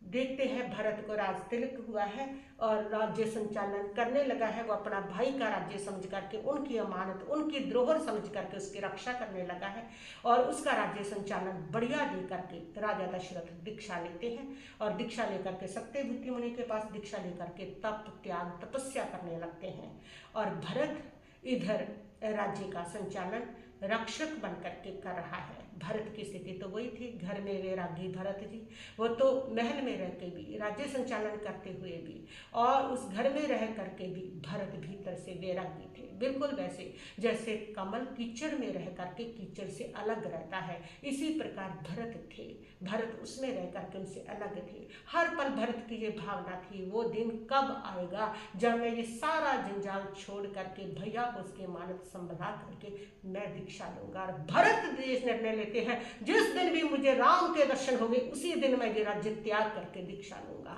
देखते हैं भरत को राज तिलक हुआ है और राज्य संचालन करने लगा है। वो अपना भाई का राज्य समझ करके, उनकी अमानत, उनकी द्रोहर समझ करके उसकी रक्षा करने लगा है और उसका राज्य संचालन बढ़िया दे करके राजा दशरथ दीक्षा लेते हैं। और दीक्षा लेकर के सत्यवती मुनि के पास दीक्षा लेकर के तप, त्याग, तपस्या करने लगते हैं। और भरत इधर राज्य का संचालन रक्षक बन करके कर रहा है। भरत की स्थिति तो वही थी, घर में वैरागी भरत जी, वो तो महल में रह के भी, राज्य संचालन करते हुए भी, और उस घर में रह करके भी भरत भीतर से वैरागी थे। बिल्कुल वैसे जैसे कमल कीचड़ में रह करके कीचड़ से अलग रहता है, इसी प्रकार भरत थे। भरत उसमें रह करके उनसे अलग थे। हर पल भरत की ये भावना थी, वो दिन कब आएगा जब मैं ये सारा जंजाल छोड़ करके भैया को उसके मानत संभला करके मैं दीक्षा लूंगा। और भरत देश निर्णय लेते हैं जिस दिन भी मुझे राम के दर्शन होंगे उसी दिन मैं ये राज्य त्याग करके दीक्षा लूंगा,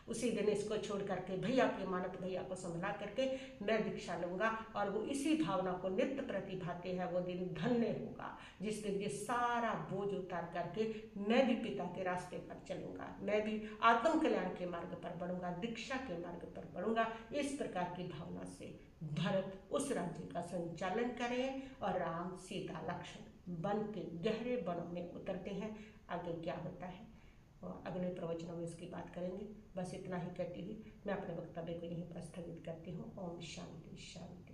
उसी दिन इसको छोड़ करके भैया की मानत, भैया को संभला करके मैं दीक्षा लूंगा। और वो इसी भावना को नित्य प्रतिभाते हैं। वो दिन धन्य होगा जिस दिन ये सारा बोझ उतार करके मैं भी पिता के रास्ते पर चलूंगा, मैं भी आत्म कल्याण के मार्ग पर बढ़ूंगा, दीक्षा के मार्ग पर बढ़ूंगा। इस प्रकार की भावना से भरत उस राज्य का संचालन करें और राम, सीता, लक्ष्मण बन के गहरे वनों में उतरते हैं। आगे क्या होता है और अगले प्रवचनों में इसकी बात करेंगे। बस इतना ही कहती हुई मैं अपने वक्तव्य को यहीं पर स्थगित करती हूँ। ओम शांति शांति।